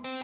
Hello,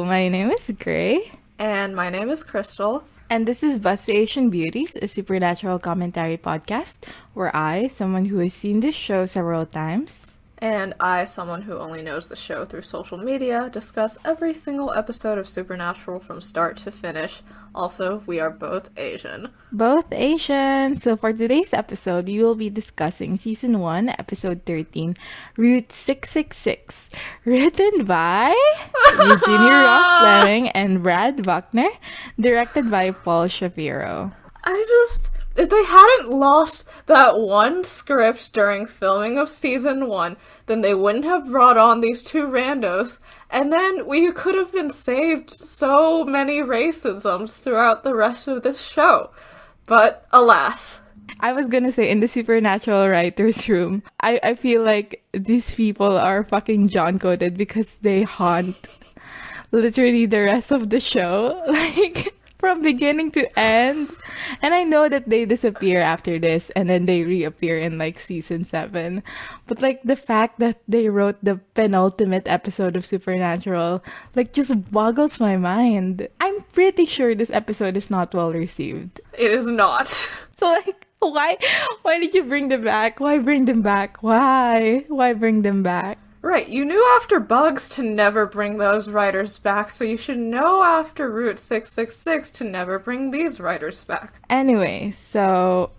my name is Gray. And my name is Crystal. And this is Bus Asian Beauties, a supernatural commentary podcast where I, someone who has seen this show several times, And I, someone who only knows the show through social media, discuss every single episode of Supernatural from start to finish. Also, we are both Asian. both Asian. So for today's episode, we will be discussing Season 1, Episode 13, Route 666, written by Eugenia Ross Fleming and Brad Buckner, directed by Paul Shapiro. If they hadn't lost that one script during filming of season 1, then they wouldn't have brought on these two randos, and then we could have been saved so many racisms throughout the rest of this show. But alas. I was gonna say, in the supernatural writers room, I feel like these people are fucking John-coded because they haunt literally the rest of the show. Like, from beginning to end. And I know that they disappear after this and then they reappear in like season 7. But like the fact that they wrote the penultimate episode of Supernatural like just boggles my mind. I'm pretty sure this episode is not well received. It is not. So like why did you bring them back? Why bring them back? Why bring them back? Right, you knew after Bugs to never bring those writers back, so you should know after Route 666 to never bring these writers back. Anyway, so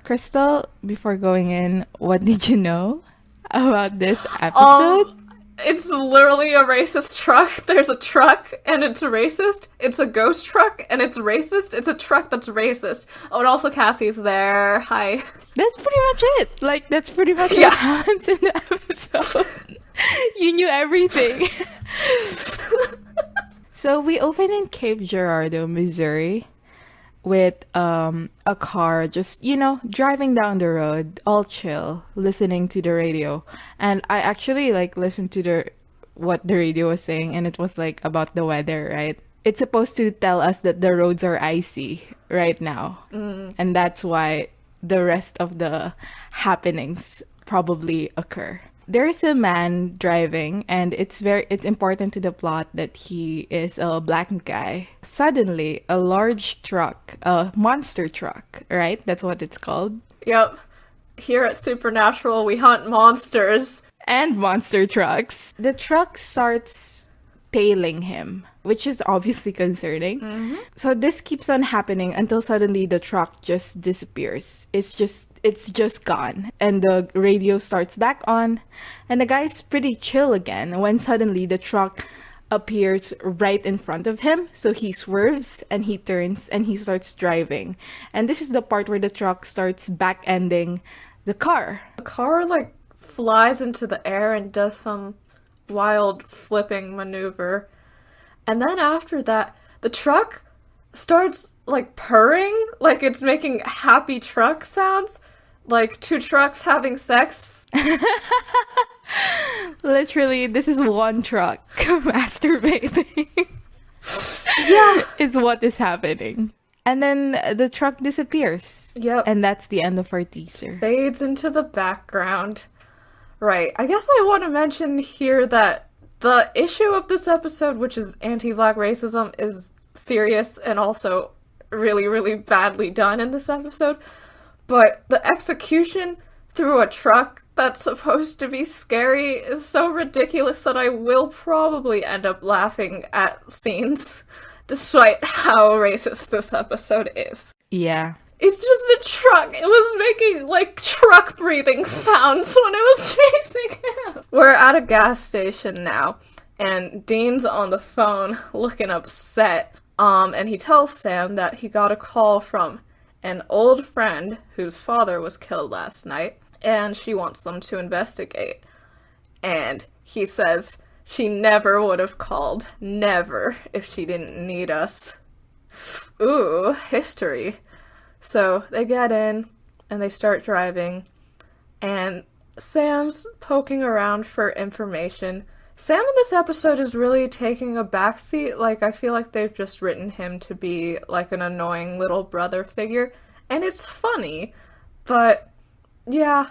Crystal, before going in, what did you know about this episode? It's literally a racist truck. There's a truck and it's racist. It's a ghost truck and it's racist. It's a truck that's racist. Oh, and also Cassie's there. Hi. That's pretty much it. Like, that's pretty much what happens in the episode. You knew everything. So we open in Cape Girardeau, Missouri, with a car just, driving down the road, all chill, listening to the radio. And I actually listened to what the radio was saying, and it was like about the weather, right? It's supposed to tell us that the roads are icy right now. And that's why the rest of the happenings probably occur. There's a man driving, and it's important to the plot that he is a black guy. Suddenly, a large truck, a monster truck, right? That's what it's called. Yep. Here at Supernatural, we hunt monsters. And monster trucks. The truck starts tailing him, which is obviously concerning. So this keeps on happening until suddenly the truck just disappears. It's just gone, and the radio starts back on, and the guy's pretty chill again when suddenly the truck appears right in front of him. So he swerves and he turns and he starts driving, and this is the part where the truck starts back-ending the car. The car, flies into the air and does some wild flipping maneuver. And then after that, the truck starts, purring, like it's making happy truck sounds. Like two trucks having sex. Literally, this is one truck masturbating. Yeah. Is what is happening. And then the truck disappears. Yep. And that's the end of our teaser. Fades into the background. Right. I guess I want to mention here that the issue of this episode, which is anti-black racism, is serious and also really, really badly done in this episode. But the execution through a truck that's supposed to be scary is so ridiculous that I will probably end up laughing at scenes, despite how racist this episode is. Yeah. It's just a truck. It was making, truck breathing sounds when it was chasing him. We're at a gas station now, and Dean's on the phone looking upset. And he tells Sam that he got a call from an old friend whose father was killed last night, and she wants them to investigate. And he says she never would have called, never, if she didn't need us. Ooh, history. So they get in, and they start driving, and Sam's poking around for information, Sam in this episode is really taking a backseat. Like, I feel like they've just written him to be, like, an annoying little brother figure. And it's funny, but, yeah,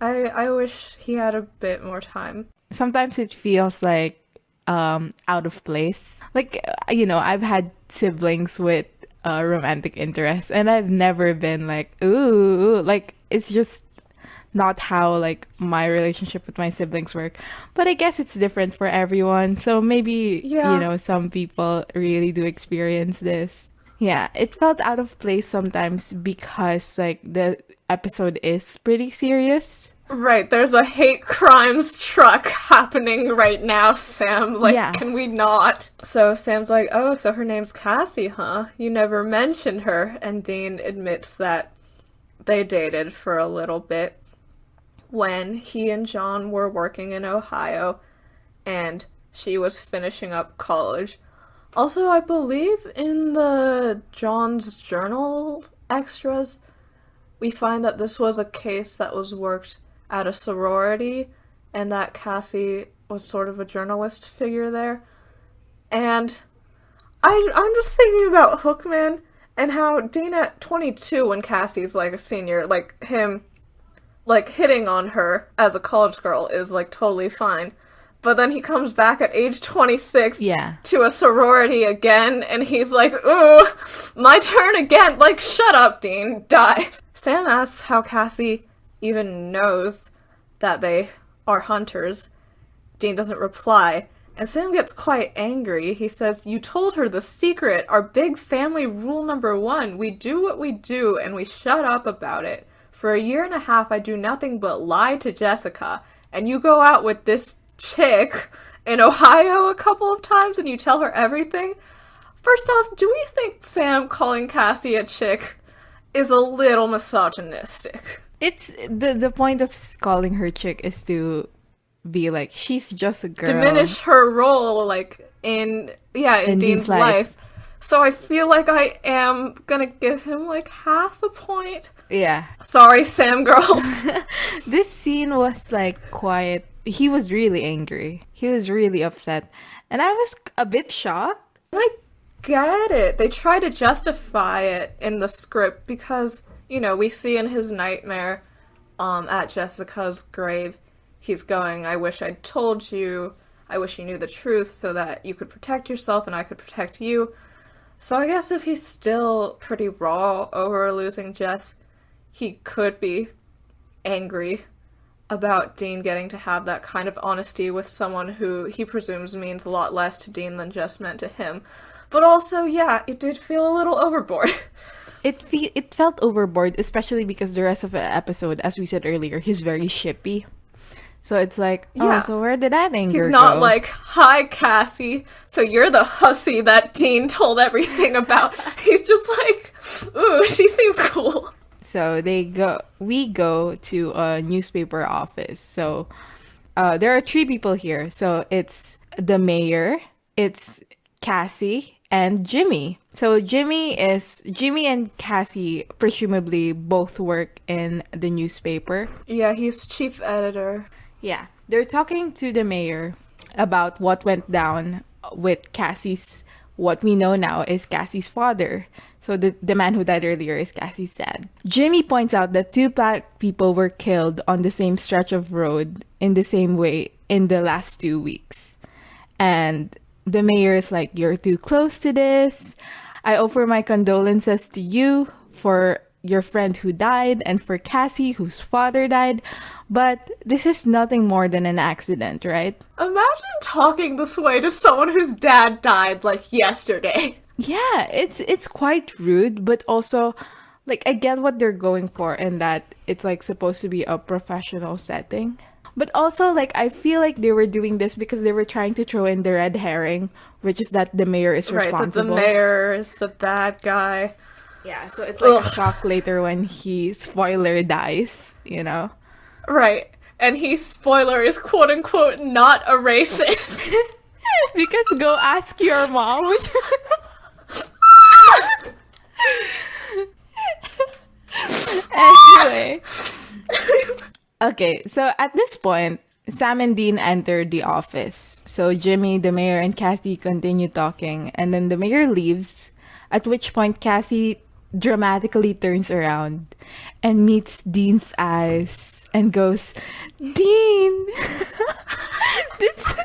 I wish he had a bit more time. Sometimes it feels like out of place. Like, I've had siblings with romantic interests, and I've never been like, ooh, like, it's just not how like my relationship with my siblings work. But I guess it's different for everyone. So maybe, Yeah. some people really do experience this. Yeah, it felt out of place sometimes because like the episode is pretty serious. Right, there's a hate crimes truck happening right now, Sam. Like, Yeah. can we not? So Sam's like, oh, so her name's Cassie, huh? You never mentioned her. And Dean admits that they dated for a little bit when he and John were working in Ohio and she was finishing up college. Also, I believe in the John's Journal extras, we find that this was a case that was worked at a sorority and that Cassie was sort of a journalist figure there. And I'm just thinking about Hookman and how Dean at 22 when Cassie's like a senior, like him like hitting on her as a college girl is like totally fine. But then he comes back at age 26 Yeah. to a sorority again, and he's like, ooh, my turn again. Like, shut up, Dean. Die. Sam asks how Cassie even knows that they are hunters. Dean doesn't reply, and Sam gets quite angry. He says, you told her the secret, our big family rule number 1. We do what we do, and we shut up about it. For a year and a half, I do nothing but lie to Jessica, and you go out with this chick in Ohio a couple of times and you tell her everything. First off, do we think Sam calling Cassie a chick is a little misogynistic? It's the point of calling her chick is to be like, she's just a girl. Diminish her role, like, in Dean's life. So I feel like I am gonna give him, like, half a point. Yeah. Sorry, Sam girls. This scene was like quiet. He was really angry. He was really upset. And I was a bit shocked. I get it. They try to justify it in the script because, we see in his nightmare at Jessica's grave, he's going, I wish I'd told you. I wish you knew the truth so that you could protect yourself and I could protect you. So I guess if he's still pretty raw over losing Jess, he could be angry about Dean getting to have that kind of honesty with someone who he presumes means a lot less to Dean than Jess meant to him. But also, yeah, it did feel a little overboard. It felt overboard, especially because the rest of the episode, as we said earlier, he's very shippy. So it's like, Yeah. so where did that anger He's not go? like, hi, Cassie, so you're the hussy that Dean told everything about. He's just like, ooh, she seems cool. So we go to a newspaper office. So there are 3 people here. So it's the mayor, it's Cassie, and Jimmy. So Jimmy and Cassie presumably both work in the newspaper. Yeah, he's chief editor. Yeah, they're talking to the mayor about what went down with what we know now is Cassie's father. So the man who died earlier is Cassie's dad. Jimmy points out that 2 black people were killed on the same stretch of road in the same way in the last 2 weeks. And the mayor is like, you're too close to this. I offer my condolences to you for your friend who died and for Cassie whose father died. But this is nothing more than an accident, right? Imagine talking this way to someone whose dad died, like, yesterday. Yeah, it's quite rude, but also, like, I get what they're going for in that it's, like, supposed to be a professional setting. But also, like, I feel like they were doing this because they were trying to throw in the red herring, which is that the mayor is Right, that responsible. the mayor is the bad guy. Yeah, so it's like Ugh. a shock later when he, spoiler, dies, Right. And he, spoiler, is quote-unquote not a racist. Because go ask your mom. Anyway. Okay, so at this point, Sam and Dean entered the office. So Jimmy, the mayor, and Cassie continue talking, and then the mayor leaves, at which point Cassie dramatically turns around and meets Dean's eyes and goes, Dean! this...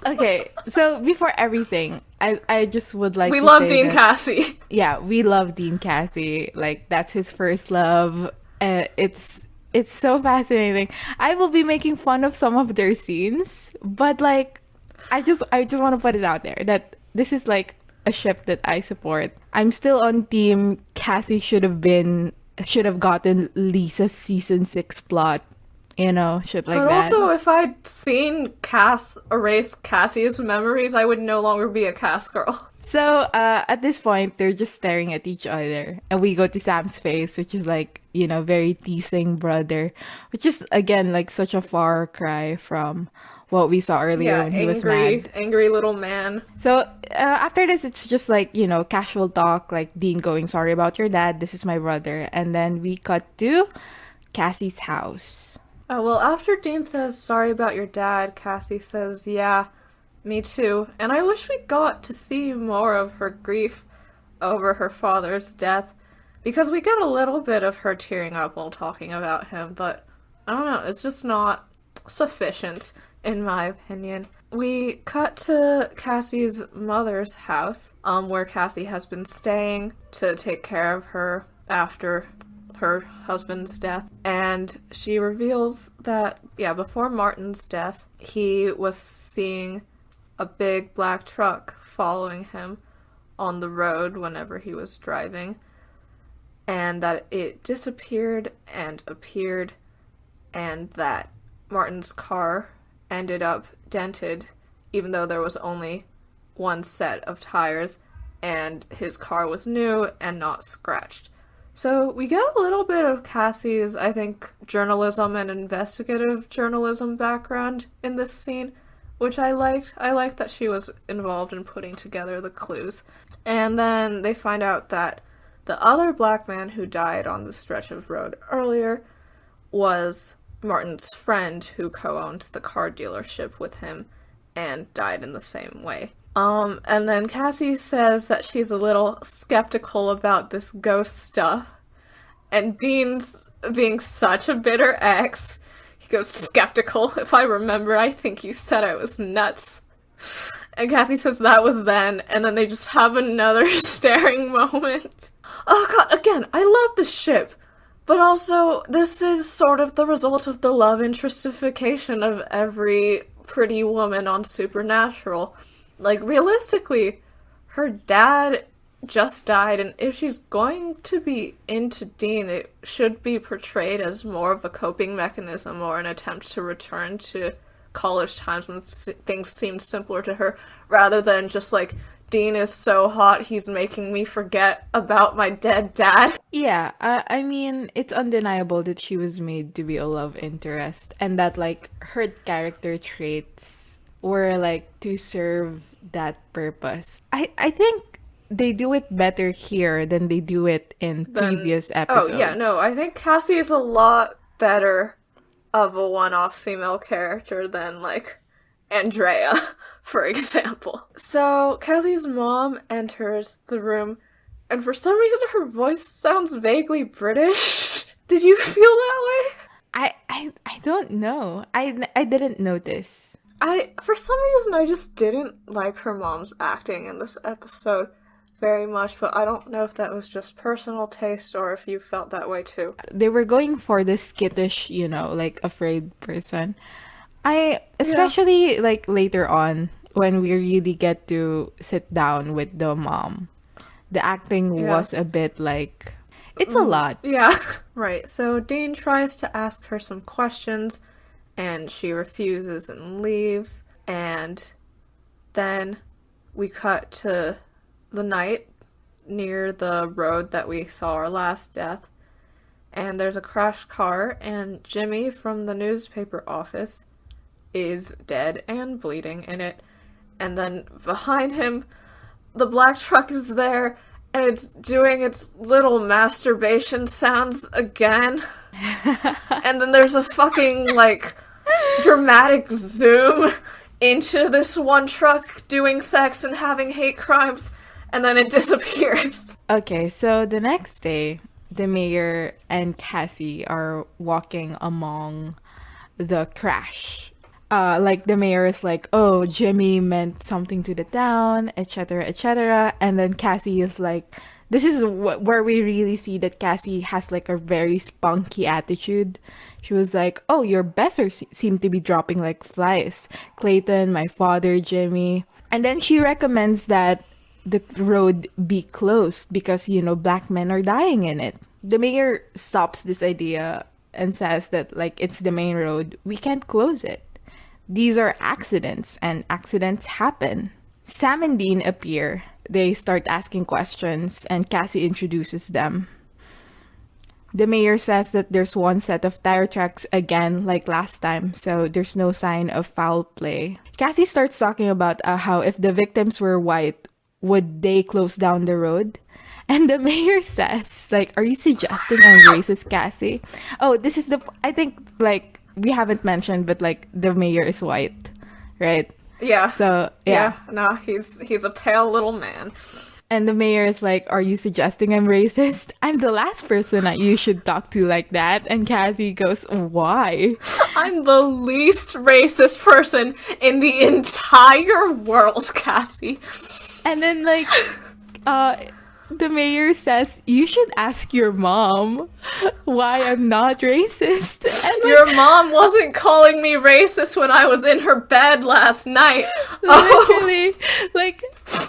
Okay, so before everything, I just would like We to love say Dean that, Cassie. yeah, we love Dean Cassie. Like, that's his first love. It's so fascinating. I will be making fun of some of their scenes, but like, I just want to put it out there that this is like a ship that I support. I'm still on team Cassie should have gotten Lisa's season 6 plot. Shit like But that. also, if I'd seen Cass erase Cassie's memories, I would no longer be a Cass girl. So at this point, they're just staring at each other, and we go to Sam's face, which is like, very teasing brother, which is again like such a far cry from what we saw earlier when he was mad. angry little man. So after this, it's just like, casual talk, like Dean going, sorry about your dad, this is my brother, and then we cut to Cassie's house. Oh, well, after Dean says, sorry about your dad, Cassie says, yeah, me too. And I wish we got to see more of her grief over her father's death, because we get a little bit of her tearing up while talking about him, but I don't know, it's just not sufficient, in my opinion. We cut to Cassie's mother's house, where Cassie has been staying to take care of her after her husband's death, and she reveals that, before Martin's death, he was seeing a big black truck following him on the road whenever he was driving, and that it disappeared and appeared, and that Martin's car ended up dented, even though there was only one set of tires, and his car was new and not scratched. So we get a little bit of Cassie's, I think, journalism and investigative journalism background in this scene, which I liked. I liked that she was involved in putting together the clues. And then they find out that the other black man who died on the stretch of road earlier was Martin's friend who co-owned the car dealership with him and died in the same way. And then Cassie says that she's a little skeptical about this ghost stuff. And Dean's being such a bitter ex, he goes, skeptical? If I remember, I think you said I was nuts. And Cassie says that was then, and then they just have another staring moment. Oh god, again, I love the ship. But also, this is sort of the result of the love interestification of every pretty woman on Supernatural. Like, realistically, her dad just died, and if she's going to be into Dean, it should be portrayed as more of a coping mechanism or an attempt to return to college times when things seemed simpler to her, rather than just like, Dean is so hot, he's making me forget about my dead dad. Yeah, I mean, it's undeniable that she was made to be a love interest, and that like her character traits were like to serve that purpose. I think they do it better here than they do it in previous episodes. Oh yeah, no, I think Cassie is a lot better of a one-off female character than like Andrea, for example. So Cassie's mom enters the room, and for some reason her voice sounds vaguely British. Did you feel that way? I don't know. I didn't notice. For some reason, I just didn't like her mom's acting in this episode very much, but I don't know if that was just personal taste or if you felt that way too. They were going for the skittish, like afraid person. Especially like later on when we really get to sit down with the mom. The acting was a bit like, it's a lot. Yeah. Right, so Dean tries to ask her some questions, and she refuses and leaves, and then we cut to the night near the road that we saw our last death, and there's a crashed car, and Jimmy from the newspaper office is dead and bleeding in it, and then behind him, the black truck is there, and it's doing its little masturbation sounds again. And then there's a fucking, like, dramatic zoom into this one truck doing sex and having hate crimes, and then it disappears. Okay, so the next day, the mayor and Cassie are walking among the crash. Like the mayor is like, "Oh, Jimmy meant something to the town, etc., etc." And then Cassie is like, "This is where we really see that Cassie has like a very spunky attitude." She was like, "Oh, your bessers seem to be dropping like flies. Clayton, my father, Jimmy." And then she recommends that the road be closed because, black men are dying in it. The mayor stops this idea and says that, like, it's the main road. We can't close it. These are accidents, and accidents happen. Sam and Dean appear. They start asking questions, and Cassie introduces them. The mayor says that there's one set of tire tracks again, like last time, so there's no sign of foul play. Cassie starts talking about how if the victims were white, would they close down the road? And the mayor says, like, are you suggesting I'm racist, Cassie? Oh, this is I think, like, we haven't mentioned, but, like, the mayor is white, right? Yeah. So, yeah. No, he's a pale little man. And the mayor is like, are you suggesting I'm racist? I'm the last person that you should talk to like that. And Cassie goes, why? I'm the least racist person in the entire world, Cassie. And then, like, the mayor says, you should ask your mom why I'm not racist. And, like, your mom wasn't calling me racist when I was in her bed last night. Literally, like,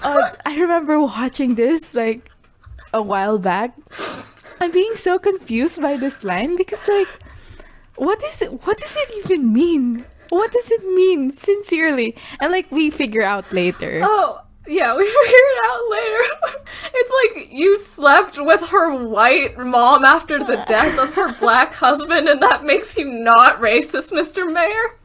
I remember watching this, like, a while back. I'm being so confused by this line because, like, what does it even mean? What does it mean, sincerely? And, like, we figure out later. Oh, yeah, we figured it out later. It's like you slept with her white mom after the death of her black husband, and that makes you not racist, Mr. Mayor?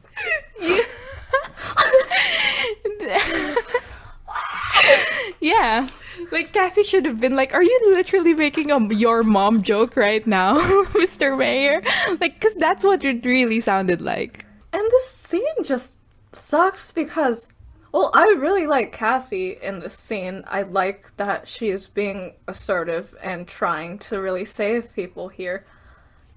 Yeah. Like, Cassie should have been like, are you literally making a your mom joke right now, Mr. Mayor? Like, because that's what it really sounded like. And this scene just sucks because, well, I really like Cassie in this scene. I like that she is being assertive and trying to really save people here.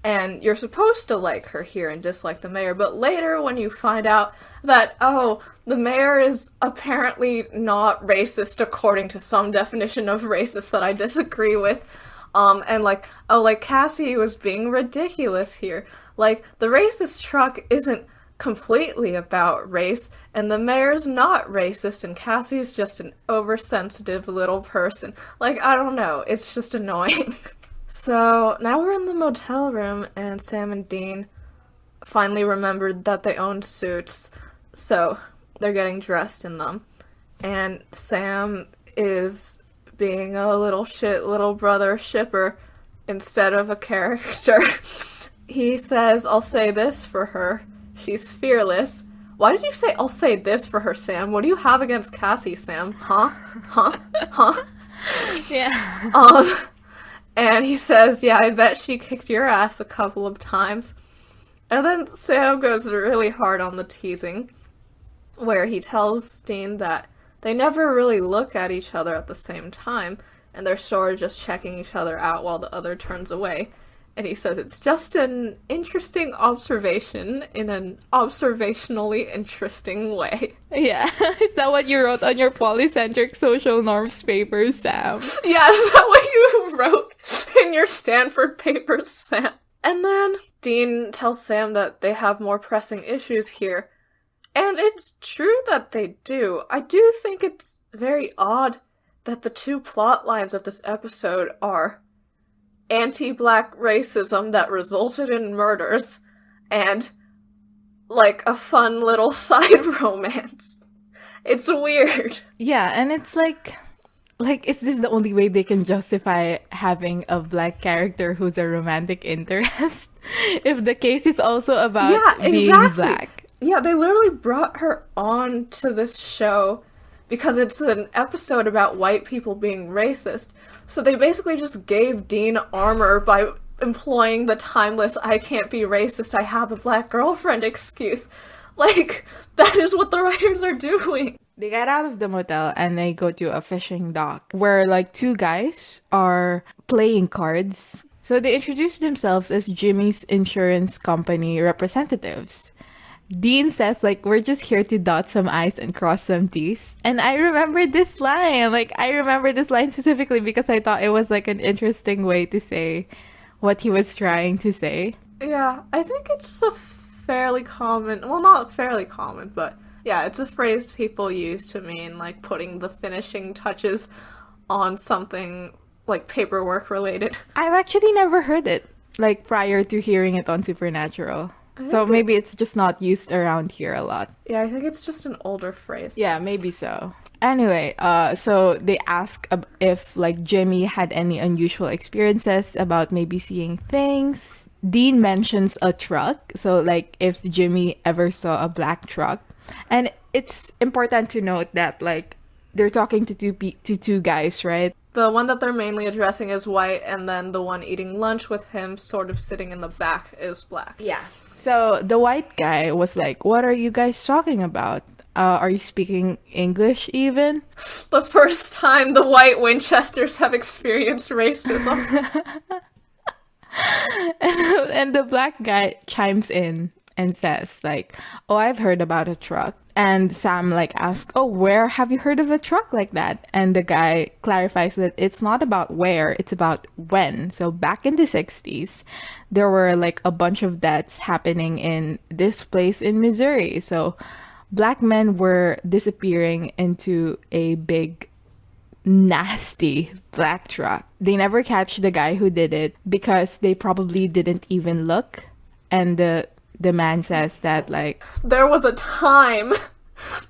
And you're supposed to like her here and dislike the mayor, but later when you find out that, oh, the mayor is apparently not racist according to some definition of racist that I disagree with, and like, oh, like, Cassie was being ridiculous here. Like, the racist truck isn't completely about race, and the mayor's not racist, and Cassie's just an oversensitive little person. Like, I don't know, it's just annoying. So, now we're in the motel room, and Sam and Dean finally remembered that they owned suits, so they're getting dressed in them. And Sam is being a little brother shipper instead of a character. He says, I'll say this for her. She's fearless. Why did you say, I'll say this for her, Sam? What do you have against Cassie, Sam? Huh? Yeah. And he says, yeah, I bet she kicked your ass a couple of times. And then Sam goes really hard on the teasing, where he tells Dean that they never really look at each other at the same time, and they're sort of just checking each other out while the other turns away. And he says it's just an interesting observation in an observationally interesting way. Yeah. Is that what you wrote on your polycentric social norms paper, Sam? Yeah, is that what you wrote in your Stanford papers, Sam? And then Dean tells Sam that they have more pressing issues here. And it's true that they do. I do think it's very odd that the two plot lines of this episode are anti-black racism that resulted in murders and, like, a fun little side romance. It's weird. Yeah, and it's like, is this the only way they can justify having a black character who's a romantic interest? If the case is also about being black. Yeah, they literally brought her on to this show because it's an episode about white people being racist. So they basically just gave Dean armor by employing the timeless "I can't be racist, I have a black girlfriend" excuse. Like, that is what the writers are doing. They get out of the motel and they go to a fishing dock where like two guys are playing cards. So they introduce themselves as Jimmy's insurance company representatives. Dean says like, we're just here to dot some I's and cross some T's. And I remember this line. Like, I remember this line specifically because I thought it was like an interesting way to say what he was trying to say. Yeah, I think it's a fairly common, well, not fairly common, but yeah, it's a phrase people use to mean like putting the finishing touches on something like paperwork related. I've actually never heard it, like prior to hearing it on Supernatural. So maybe it's just not used around here a lot. Yeah, I think it's just an older phrase. Yeah, maybe so. Anyway, so they ask if like Jimmy had any unusual experiences about maybe seeing things. Dean mentions a truck, so like if Jimmy ever saw a black truck. And it's important to note that like they're talking to two guys, right? The one that they're mainly addressing is white, and then the one eating lunch with him, sort of sitting in the back, is black. Yeah. So the white guy was like, "What are you guys talking about? Are you speaking English even?" The first time the white Winchesters have experienced racism. And the black guy chimes in and says like, "Oh, I've heard about a truck." And Sam like asks, "Oh, where have you heard of a truck like that?" And the guy clarifies that it's not about where, it's about when. So back in the 60s, there were like a bunch of deaths happening in this place in Missouri. So black men were disappearing into a big, nasty black truck. They never catch the guy who did it because they probably didn't even look. And the man says that like, there was a time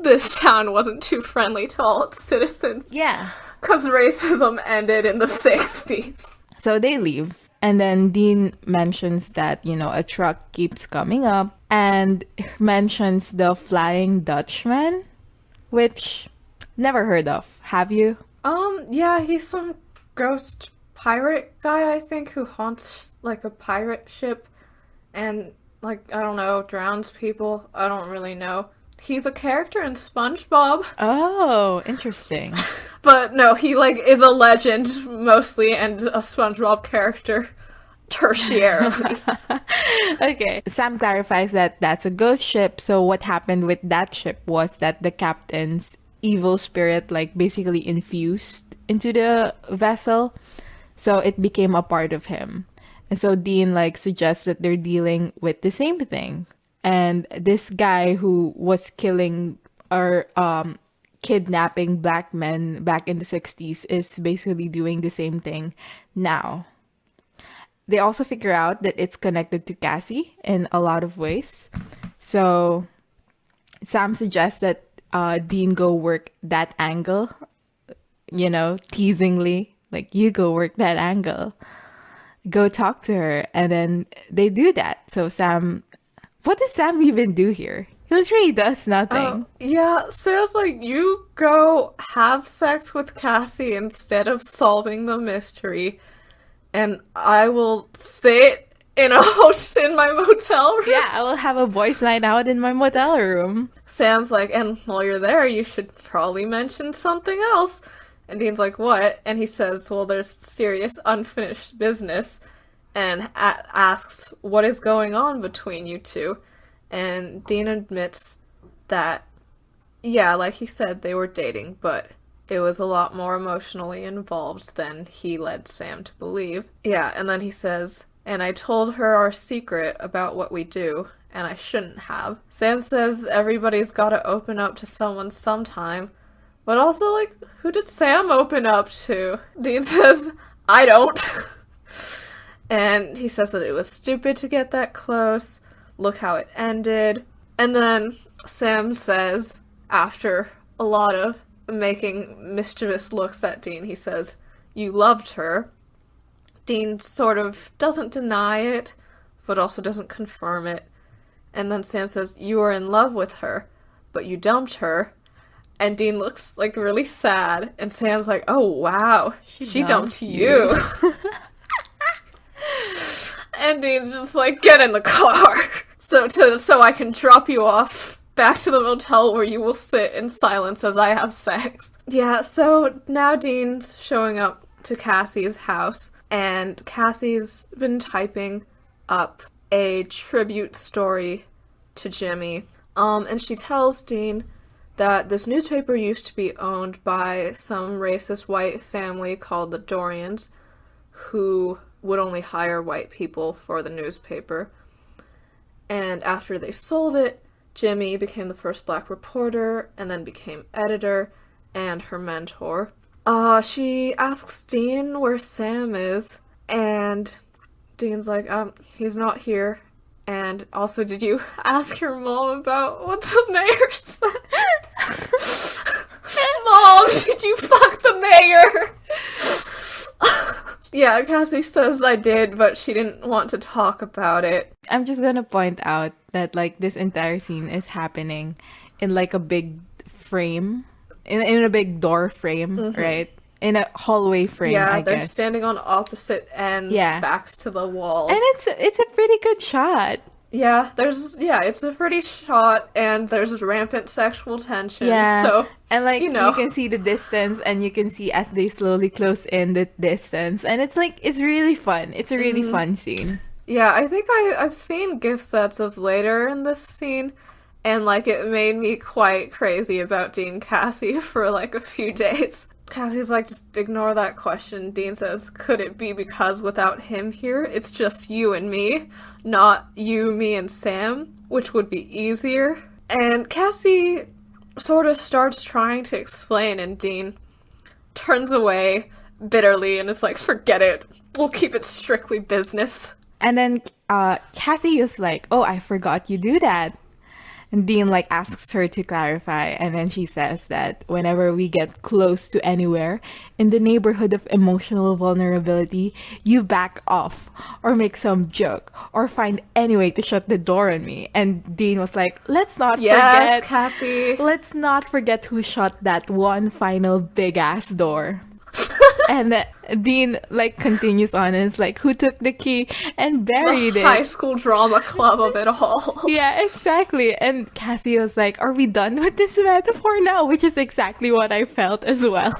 this town wasn't too friendly to all its citizens. yeah. Because racism ended in the 60s. So they leave. And then Dean mentions that, you know, a truck keeps coming up and mentions the Flying Dutchman, which never heard of. Have you? Yeah, he's some ghost pirate guy, I think, who haunts like a pirate ship and like, I don't know, drowns people. I don't really know. He's a character in SpongeBob. Oh, interesting. But no, he like is a legend mostly and a SpongeBob character tertiarily. Okay. Sam clarifies that that's a ghost ship. So what happened with that ship was that the captain's evil spirit like basically infused into the vessel. So it became a part of him. And so Dean like suggests that they're dealing with the same thing. And this guy who was killing or kidnapping black men back in the 60s is basically doing the same thing now. They also figure out that it's connected to Cassie in a lot of ways. So Sam suggests that Dean go work that angle, you know, teasingly, like, you go work that angle. Go talk to her. And then they do that. So Sam, what does Sam even do here? He literally does nothing. Yeah, Sarah's like, you go have sex with Cassie instead of solving the mystery, and I will sit in my motel room. Yeah, I will have a boys' night out in my motel room. Sam's like, and while you're there, you should probably mention something else. And Dean's like, what? And he says, well, there's serious unfinished business, and asks, what is going on between you two? And Dean admits that, yeah, like he said, they were dating, but it was a lot more emotionally involved than he led Sam to believe. Yeah, and then he says, and I told her our secret about what we do, and I shouldn't have. Sam says everybody's gotta open up to someone sometime, but also, like, who did Sam open up to? Dean says, I don't. And he says that it was stupid to get that close. Look how it ended. And then Sam says, after a lot of making mischievous looks at Dean, he says, you loved her. Dean sort of doesn't deny it, but also doesn't confirm it. And then Sam says, you were in love with her, but you dumped her. And Dean looks, like, really sad. And Sam's like, oh, wow, she dumped you. And Dean's just like, get in the car, so I can drop you off back to the motel where you will sit in silence as I have sex. Yeah, so now Dean's showing up to Cassie's house, and Cassie's been typing up a tribute story to Jimmy. And she tells Dean that this newspaper used to be owned by some racist white family called the Dorians, who would only hire white people for the newspaper. And after they sold it, Jimmy became the first black reporter, and then became editor, and her mentor. She asks Dean where Sam is, and Dean's like, he's not here. And also, did you ask your mom about what the mayor said? Mom, did you fuck the mayor? Yeah, Cassie says I did, but she didn't want to talk about it. I'm just gonna point out that, like, this entire scene is happening in, like, a big frame, in a big door frame, right? In a hallway frame, I they're guess. standing on opposite ends, backs to the walls. And it's a pretty good shot. Yeah, it's a pretty shot, and there's rampant sexual tension. Yeah, so and like you can see the distance, and you can see as they slowly close in the distance, and it's really fun. It's a really fun scene. Yeah, I think I've seen GIF sets of later in this scene, and like it made me quite crazy about Dean Cassie for like a few days. Cassie's like, just ignore that question. Dean says, could it be because without him here, it's just you and me, not you, me, and Sam, which would be easier? And Cassie sort of starts trying to explain, and Dean turns away bitterly and is like, forget it. We'll keep it strictly business. And then Cassie is like, oh, I forgot you do that. And Dean like asks her to clarify, and then she says that whenever we get close to anywhere in the neighborhood of emotional vulnerability, you back off or make some joke or find any way to shut the door on me. And Dean was like, let's not forget, Cassie. Let's not forget who shut that one final big ass door. And Dean like continues on and is like, who took the key and buried it? High school drama club of it all. Yeah, exactly. And Cassie was like, are we done with this metaphor now? Which is exactly what I felt as well.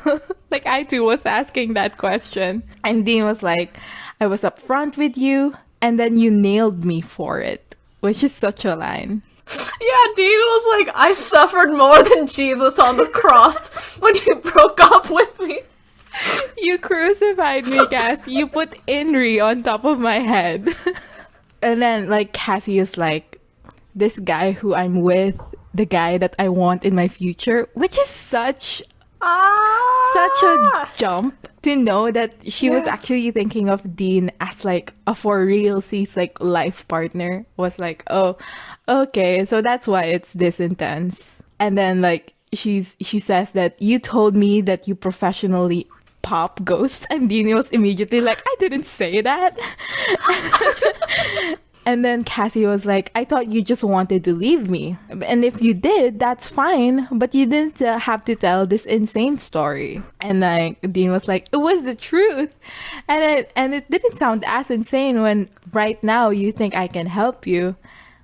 Like I too was asking that question. And Dean was like, I was upfront with you and then you nailed me for it. Which is such a line. Yeah, Dean was like, I suffered more than Jesus on the cross when you broke up with me. You crucified me, Cassie. You put Inri on top of my head. And then, like, Cassie is like, this guy who I'm with, the guy that I want in my future, which is such a jump to know that she was actually thinking of Dean as, like, a for realsies, like, life partner. Was like, oh, okay, so that's why it's this intense. And then, like, she says that you told me that you professionally pop ghost, and Dean was immediately like, I didn't say that. And then Cassie was like, I thought you just wanted to leave me, and if you did, that's fine, but you didn't have to tell this insane story. And like Dean was like, it was the truth, and it didn't sound as insane when right now you think I can help you.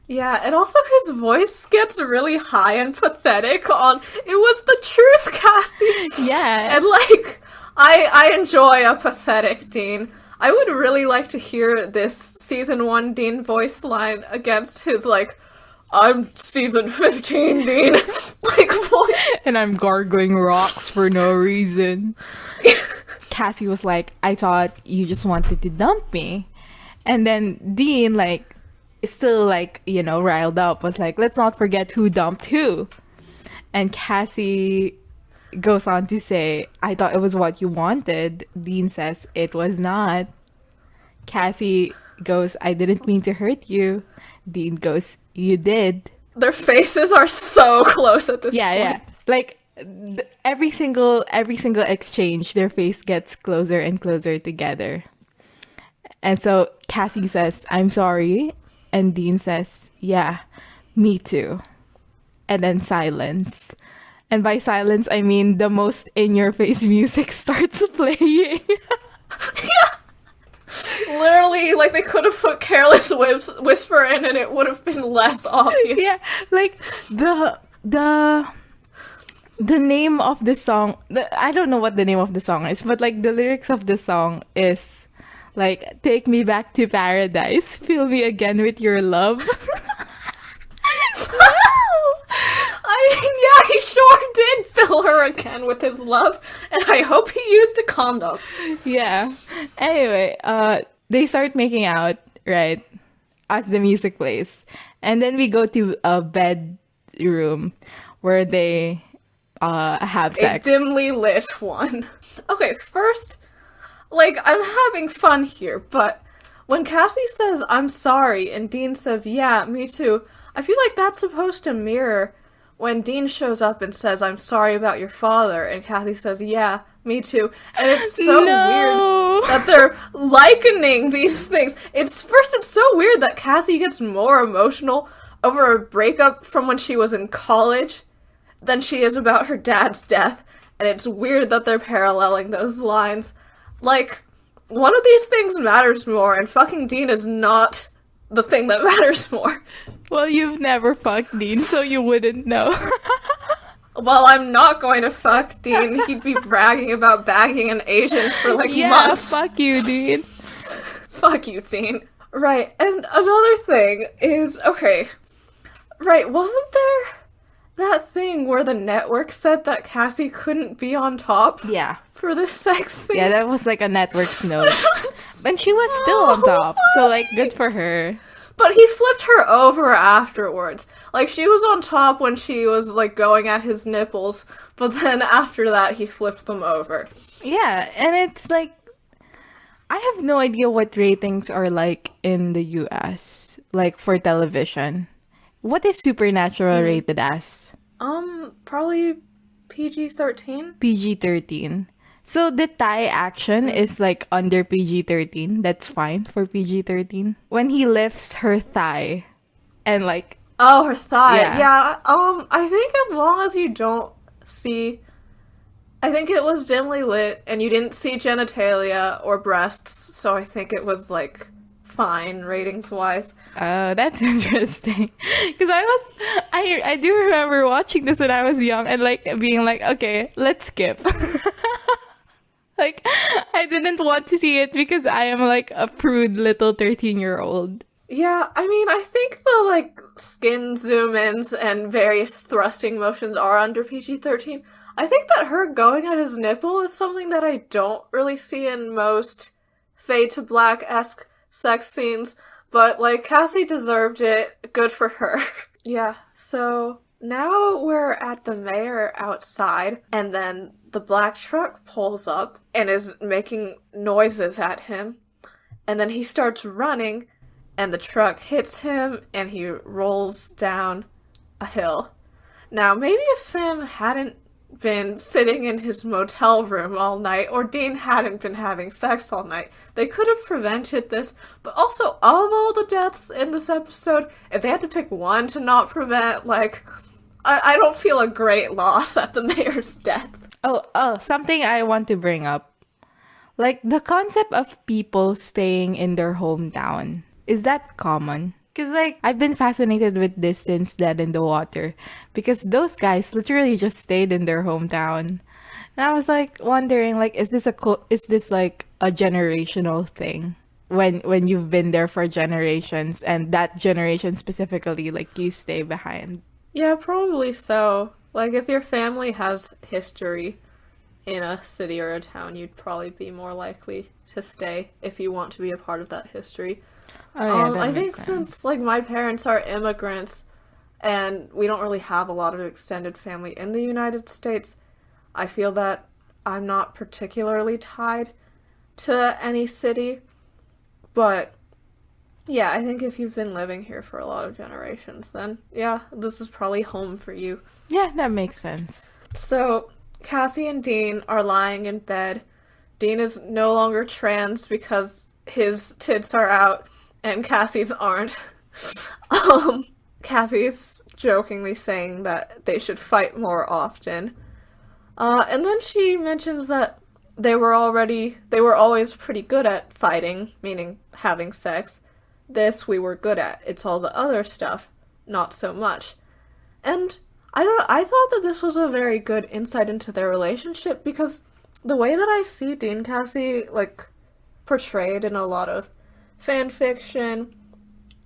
Yeah, and also his voice gets really high and pathetic on, it was the truth, Cassie. Yeah. And like, I enjoy a pathetic Dean. I would really like to hear this season 1 Dean voice line against his like, I'm season 15 Dean like voice. And I'm gargling rocks for no reason. Cassie was like, I thought you just wanted to dump me. And then Dean, like, still like, you know, riled up, was like, let's not forget who dumped who. And Cassie goes on to say, I thought it was what you wanted. Dean says it was not. Cassie goes, I didn't mean to hurt you. Dean goes, you did. Their faces are so close at this point. Yeah. Like every single exchange, their face gets closer and closer together. And so Cassie says, I'm sorry. And Dean says, yeah, me too. And then silence. And by silence, I mean the most in-your-face music starts playing. Literally, like, they could have put Careless Whisper in and it would have been less obvious. Yeah, like the the name of the song, I don't know what the name of the song is, but like the lyrics of the song is like, take me back to paradise, fill me again with your love. I mean, yeah, he sure did fill her again with his love, and I hope he used a condom. Yeah. Anyway, they start making out, right? As the music plays. And then we go to a bedroom where they have A sex. dimly lit one. Okay, first, like, I'm having fun here, but when Cassie says, I'm sorry, and Dean says, yeah, me too, I feel like that's supposed to mirror when Dean shows up and says, I'm sorry about your father, and Kathy says, yeah, me too. And it's so weird that they're likening these things. It's so weird that Cassie gets more emotional over a breakup from when she was in college than she is about her dad's death. And it's weird that they're paralleling those lines. Like, one of these things matters more, and fucking Dean is not the thing that matters more. Well, you've never fucked Dean, so you wouldn't know. Well, I'm not going to fuck Dean. He'd be bragging about bagging an Asian for like months. Fuck you, Dean. Fuck you, Dean. Right, and another thing is, okay, right, wasn't there that thing where the network said that Cassie couldn't be on top? Yeah. For this sex scene? Yeah, that was like a network's note. And she was still on top, so like, good for her. But he flipped her over afterwards. Like, she was on top when she was, like, going at his nipples, but then after that, he flipped them over. Yeah, and it's like, I have no idea what ratings are like in the US, like, for television. What is Supernatural rated as? Probably PG-13? PG-13. So the Thai action is like under PG-13. That's fine for PG-13. When he lifts her thigh and like... Oh, her thigh. Yeah. I think as long as you don't see... I think it was dimly lit and you didn't see genitalia or breasts, so I think it was like fine ratings-wise. Oh, that's interesting. Because I do remember watching this when I was young and like being like, okay, let's skip. Like, I didn't want to see it because I am like a prude little 13-year-old. Yeah, I mean, I think the, like, skin zoom-ins and various thrusting motions are under PG-13. I think that her going at his nipple is something that I don't really see in most fade to black-esque sex scenes, but, like, Cassie deserved it. Good for her. Yeah, so now we're at the mayor outside, and then the black truck pulls up and is making noises at him, and then he starts running, and the truck hits him, and he rolls down a hill. Now, maybe if Sam hadn't been sitting in his motel room all night, or Dean hadn't been having sex all night, they could have prevented this. But also, of all the deaths in this episode, if they had to pick one to not prevent, like, I don't feel a great loss at the mayor's death. Oh, something I want to bring up. Like, the concept of people staying in their hometown. Is that common? Because, like, I've been fascinated with this since Dead in the Water. Because those guys literally just stayed in their hometown. And I was, like, wondering, like, is this like, a generational thing? When you've been there for generations, and that generation specifically, like, you stay behind. Yeah, probably so. Like, if your family has history in a city or a town, you'd probably be more likely to stay if you want to be a part of that history. Oh, yeah, that I makes think sense. since, like, my parents are immigrants, and we don't really have a lot of extended family in the United States, I feel that I'm not particularly tied to any city. But, yeah, I think if you've been living here for a lot of generations, then, yeah, this is probably home for you. Yeah, that makes sense. So, Cassie and Dean are lying in bed. Dean is no longer trans because his tits are out and Cassie's aren't. Cassie's jokingly saying that they should fight more often. And then she mentions that they were always pretty good at fighting, meaning having sex. This we were good at. It's all the other stuff, not so much. And I thought that this was a very good insight into their relationship, because the way that I see Dean Cassie, like, portrayed in a lot of fan fiction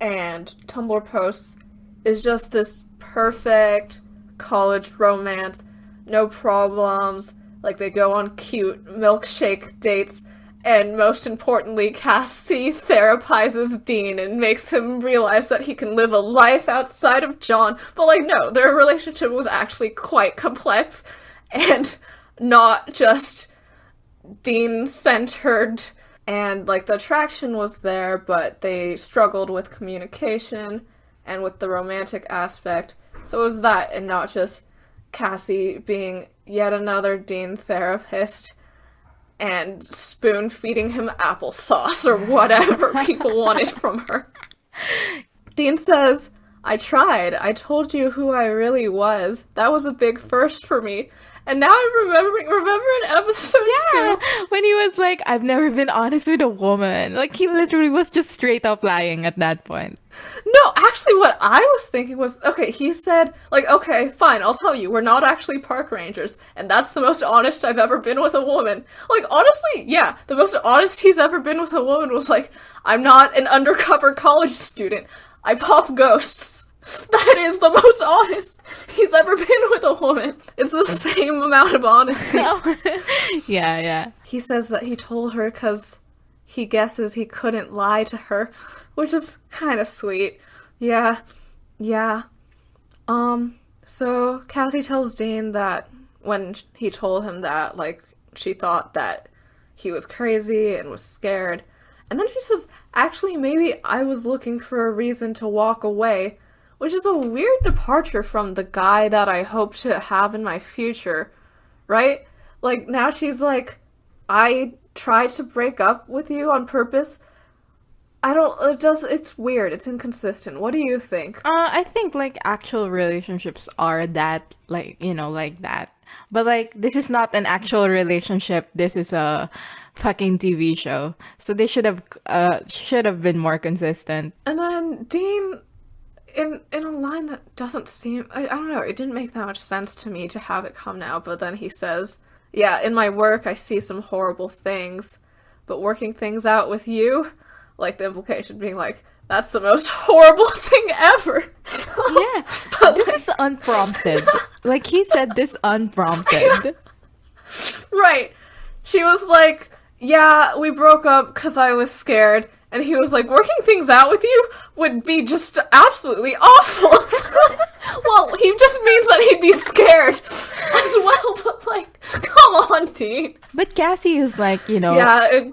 and Tumblr posts is just this perfect college romance, no problems, like they go on cute milkshake dates, and most importantly, Cassie therapizes Dean and makes him realize that he can live a life outside of John. But, like, no, their relationship was actually quite complex and not just Dean-centered. And, like, the attraction was there, but they struggled with communication and with the romantic aspect. So it was that, and not just Cassie being yet another Dean therapist and spoon-feeding him applesauce or whatever people wanted from her. Dean says, I tried. I told you who I really was. That was a big first for me. And now I'm remember in episode 2. When he was like, I've never been honest with a woman. Like, he literally was just straight up lying at that point. No, actually what I was thinking was, okay, he said, like, okay, fine, I'll tell you, we're not actually park rangers, and that's the most honest I've ever been with a woman. Like, honestly, yeah, the most honest he's ever been with a woman was like, I'm not an undercover college student. I pop ghosts. That is the most honest he's ever been with a woman. It's the same amount of honesty. Yeah. He says that he told her because he guesses he couldn't lie to her, which is kind of sweet. Yeah. So Cassie tells Dean that when he told him that, like, she thought that he was crazy and was scared. And then she says, actually, maybe I was looking for a reason to walk away, which is a weird departure from the guy that I hope to have in my future, right? Like, now she's like, I tried to break up with you on purpose. It's weird, it's inconsistent. What do you think? I think, like, actual relationships are that, like, you know, like that. But, like, this is not an actual relationship. This is a fucking TV show. So they should have been more consistent. And then Dean, in a line that doesn't seem, I don't know, it didn't make that much sense to me to have it come now, but then he says, yeah, in my work I see some horrible things, but working things out with you, like, the implication being like, that's the most horrible thing ever. Yeah, but this is unprompted. Like, he said this unprompted. Right. She was like, yeah, we broke up because I was scared. And he was like, working things out with you would be just absolutely awful. Well, he just means that he'd be scared as well, but, like, come on, Dean. But Cassie is like, you know... Yeah,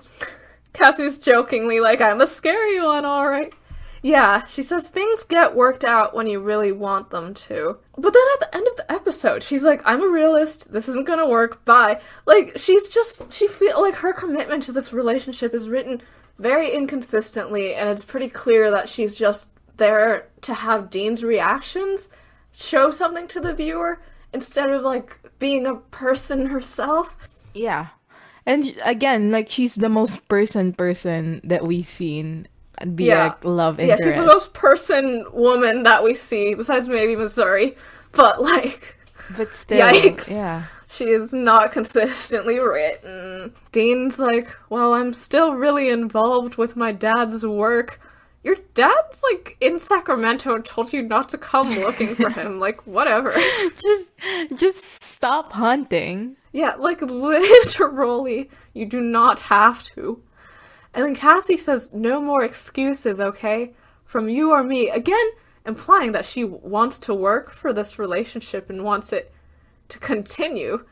Cassie's jokingly like, I'm a scary one, alright. Yeah, she says things get worked out when you really want them to. But then at the end of the episode, she's like, I'm a realist, this isn't gonna work, bye. Like, she feels like her commitment to this relationship is written very inconsistently, and it's pretty clear that she's just there to have Dean's reactions show something to the viewer instead of, like, being a person herself. Yeah. And again, like, she's the most person that we've seen be like love interest. Yeah, she's the most person woman that we see, besides maybe Missouri. But, like, but still, yikes. Yeah. She is not consistently written. Dean's like, well, I'm still really involved with my dad's work. Your dad's, like, in Sacramento and told you not to come looking for him. Like, whatever. Just stop hunting. Yeah, like, literally, you do not have to. And then Cassie says, no more excuses, okay? From you or me. Again, implying that she wants to work for this relationship and wants it to continue,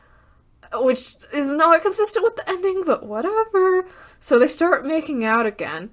which is not consistent with the ending, but whatever. So they start making out again,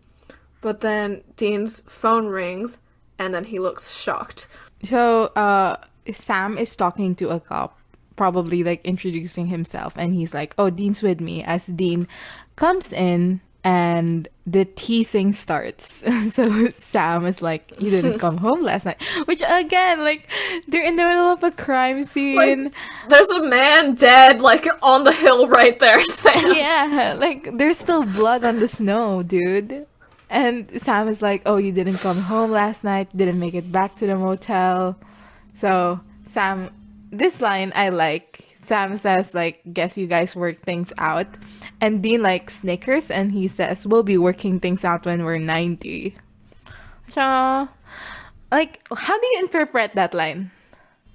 but then Dean's phone rings, and then he looks shocked. So, Sam is talking to a cop, probably, like, introducing himself, and he's like, oh, Dean's with me, as Dean comes in and the teasing starts. So Sam is like, "You didn't come home last night," which again, like, they're in the middle of a crime Like, scene. there's a man dead, like, on the hill right there, Sam. Yeah, like there's still blood on the snow, dude. And Sam is like, "Oh, you didn't come home last night, didn't make it back to the motel." So Sam, this line I like. Sam says like, "Guess you guys work things out," and Dean like snickers and he says, "We'll be working things out when we're 90." So, like, how do you interpret that line?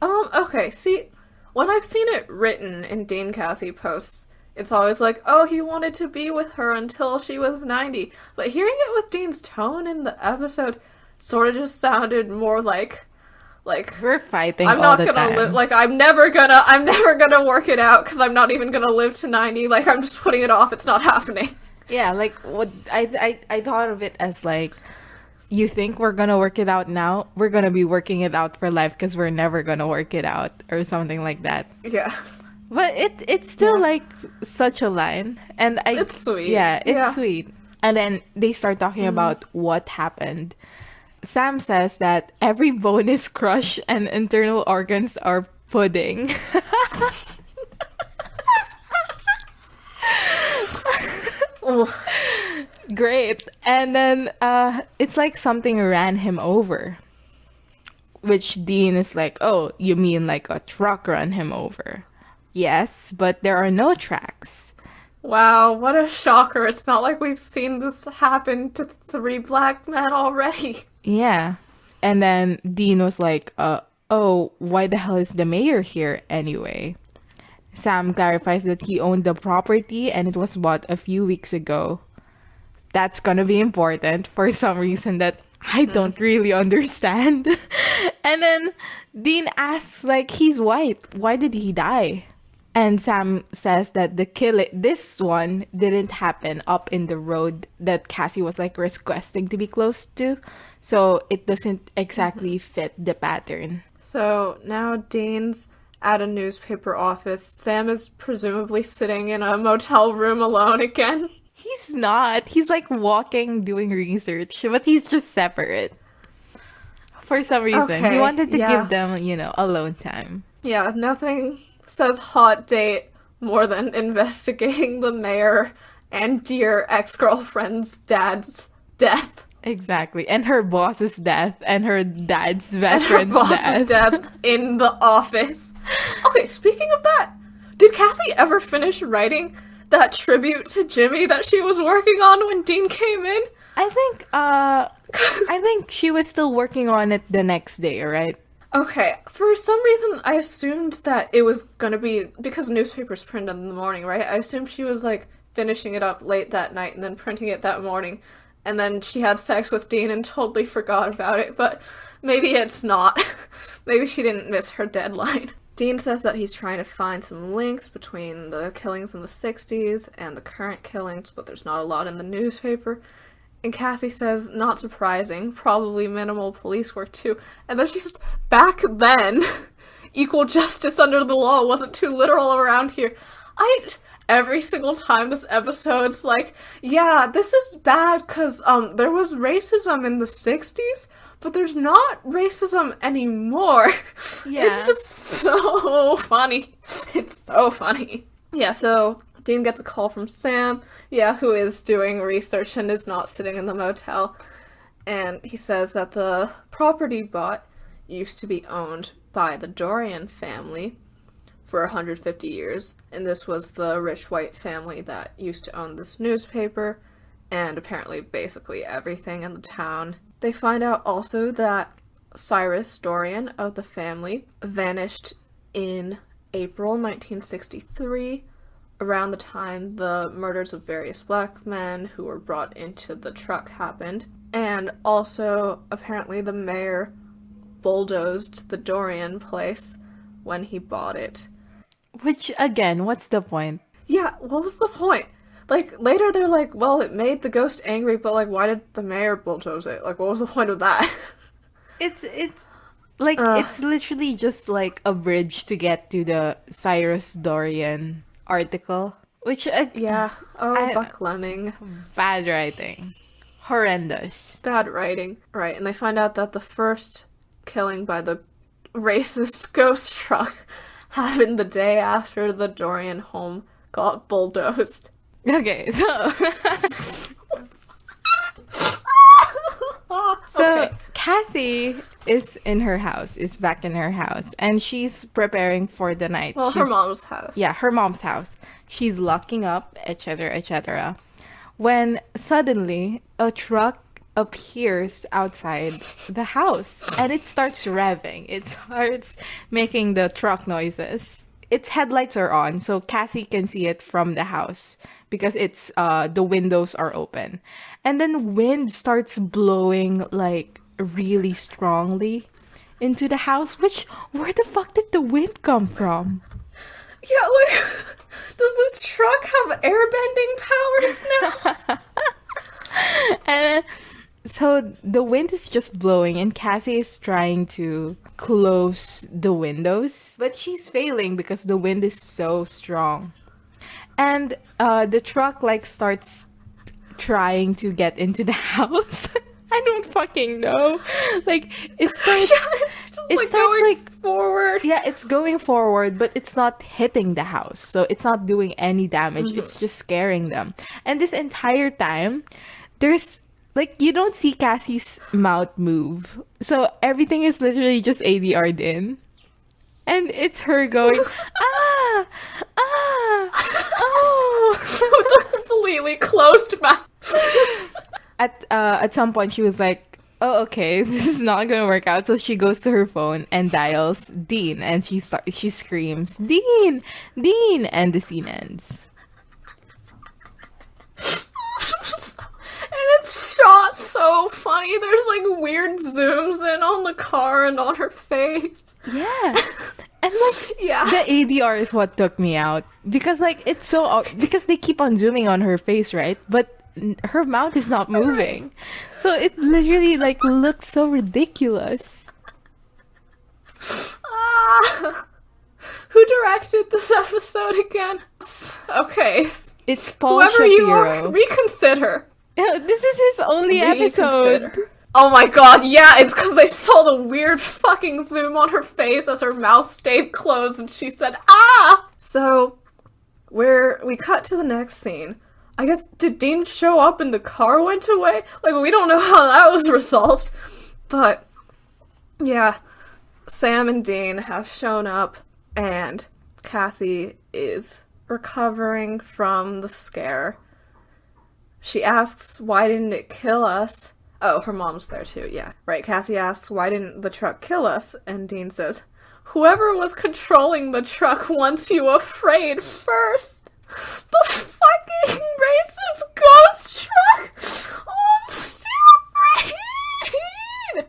Okay, see, when I've seen it written in Dean Cassie posts, it's always like, oh, he wanted to be with her until she was 90. But hearing it with Dean's tone in the episode sort of just sounded more like, We're fighting I'm all not the gonna live, time. like, I'm never gonna work it out because I'm not even gonna live to 90. Like, I'm just putting it off, it's not happening. Yeah, like what I thought of it as like, you think we're gonna work it out now? We're gonna be working it out for life because we're never gonna work it out or something like that. Yeah. But it's still Yeah. like such a line, and It's sweet. yeah, it's Yeah. sweet. And then they start talking about what happened. Sam says that every bone is crushed and internal organs are pudding. Ugh. Great. And then it's like something ran him over. Which Dean is like, "Oh, you mean like a truck ran him over?" Yes, but there are no tracks. Wow, what a shocker. It's not like we've seen this happen to 3 black men already. Yeah. And then Dean was like, oh, why the hell is the mayor here anyway? Sam clarifies that he owned the property and it was bought a few weeks ago. That's gonna be important for some reason that I don't really understand. And then Dean asks, like, he's white. Why did he die? And Sam says that this one didn't happen up in the road that Cassie was like requesting to be close to. So it doesn't exactly fit the pattern. So now Dean's at a newspaper office. Sam is presumably sitting in a motel room alone again. He's not. He's like walking, doing research, but he's just separate. For some reason. He Okay, wanted to yeah. give them, alone time. Yeah, nothing says hot date more than investigating the mayor and your ex-girlfriend's dad's death. Exactly. And her boss's death and her dad's And best her friend's boss's death. death in the office. Okay, speaking of that, did Cassie ever finish writing that tribute to Jimmy that she was working on when Dean came in? I think she was still working on it the next day, right? Okay, for some reason I assumed that it was gonna be, because newspapers print in the morning, right? I assumed she was like finishing it up late that night and then printing it that morning. And then she had sex with Dean and totally forgot about it, but maybe it's not. Maybe she didn't miss her deadline. Dean says that he's trying to find some links between the killings in the 60s and the current killings, but there's not a lot in the newspaper. And Cassie says, not surprising, probably minimal police work too. And then she says, back then, equal justice under the law wasn't too literal around here. Every single time this episode's like, yeah, this is bad because there was racism in the 60s, but there's not racism anymore. Yeah. It's just so funny. It's so funny. Yeah, so Dean gets a call from Sam, who is doing research and is not sitting in the motel. And he says that the property bought used to be owned by the Dorian family for 150 years, and this was the rich white family that used to own this newspaper and apparently basically everything in the town. They find out also that Cyrus Dorian of the family vanished in April 1963, around the time the murders of various black men who were brought into the truck happened. And also, apparently the mayor bulldozed the Dorian place when he bought it. Which, again, what's the point? Yeah, what was the point? Like, later they're like, well, it made the ghost angry, but, like, why did the mayor bulldoze it? Like, what was the point of that? It's like it's literally just like a bridge to get to the Cyrus Dorian article. which Yeah. Oh, I, Buck Lemming. bad writing, horrendous. Bad writing. Right, and they find out that the first killing by the racist ghost truck happened the day after the Dorian home got bulldozed. Okay, so Okay. Cassie is in her house, is back in her house, and she's preparing for the night. Well, her mom's house. Yeah, her mom's house. She's locking up, etc., etc. When suddenly a truck appears outside the house and it starts revving. It starts making the truck noises. Its headlights are on, so Cassie can see it from the house because it's the windows are open. And then wind starts blowing like really strongly into the house, which where the fuck did the wind come from? Yeah, like, does this truck have airbending powers now? And so the wind is just blowing, and Cassie is trying to close the windows, but she's failing because the wind is so strong. And the truck like starts trying to get into the house. I don't fucking know. Like it starts, It's just, it like, starts going like forward. yeah, it's going forward, but it's not hitting the house. So it's not doing any damage. It's just scaring them. And this entire time, there's like you don't see Cassie's mouth move. So everything is literally just ADR'd in. And it's her going, ah, oh. With a completely closed mouth. At some point she was like, oh, okay, this is not gonna work out. So she goes to her phone and dials Dean, and she screams, Dean, Dean, and the scene ends. And it's shot so funny. There's like weird zooms in on the car and on her face. Yeah. And like Yeah. the ADR is what took me out because like it's so because they keep on zooming on her face, right? But her mouth is not moving. So it literally like looks so ridiculous. Ah. Who directed this episode again? Okay. It's Paul Whoever you are, Shapiro. reconsider. This is his only episode. Reconsider. Oh my god, yeah, it's because they saw the weird fucking zoom on her face as her mouth stayed closed and she said, ah! So, we cut to the next scene. I guess, did Dean show up and the car went away? Like, we don't know how that was resolved. But, yeah, Sam and Dean have shown up and Cassie is recovering from the scare. She asks, why didn't it kill us? Oh, her mom's there too, yeah. Right, Cassie asks, why didn't the truck kill us? And Dean says, whoever was controlling the truck wants you afraid first. The fucking racist ghost truck wants you afraid!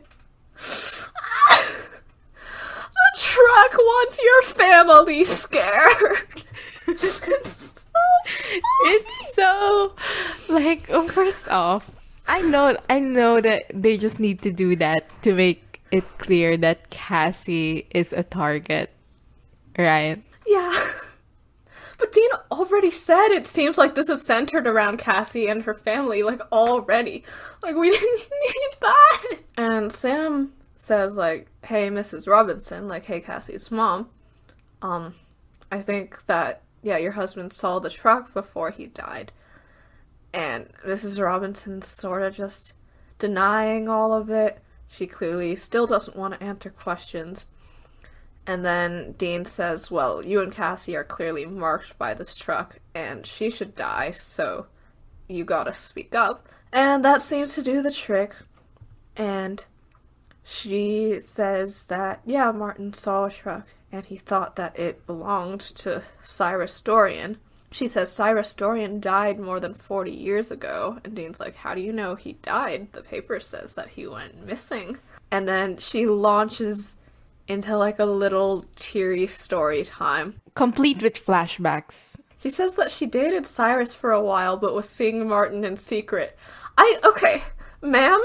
The truck wants your family scared. It's so like first off, I know that they just need to do that to make it clear that Cassie is a target, right? Yeah. But Dean already said it seems like this is centered around Cassie and her family, like, already. Like, we didn't need that. And Sam says, like, hey, Mrs. Robinson, like, hey, Cassie's mom, I think that, yeah, your husband saw the truck before he died. And Mrs. Robinson's sort of just denying all of it. She clearly still doesn't want to answer questions. And then Dean says, well, you and Cassie are clearly marked by this truck, and she should die, so you gotta speak up. And that seems to do the trick. And she says that, yeah, Martin saw a truck, and he thought that it belonged to Cyrus Dorian. She says Cyrus Dorian died more than 40 years ago, and Dean's like, how do you know he died? The paper says that he went missing. And then she launches into like a little teary story time. Complete with flashbacks. She says that she dated Cyrus for a while, but was seeing Martin in secret. Okay, ma'am,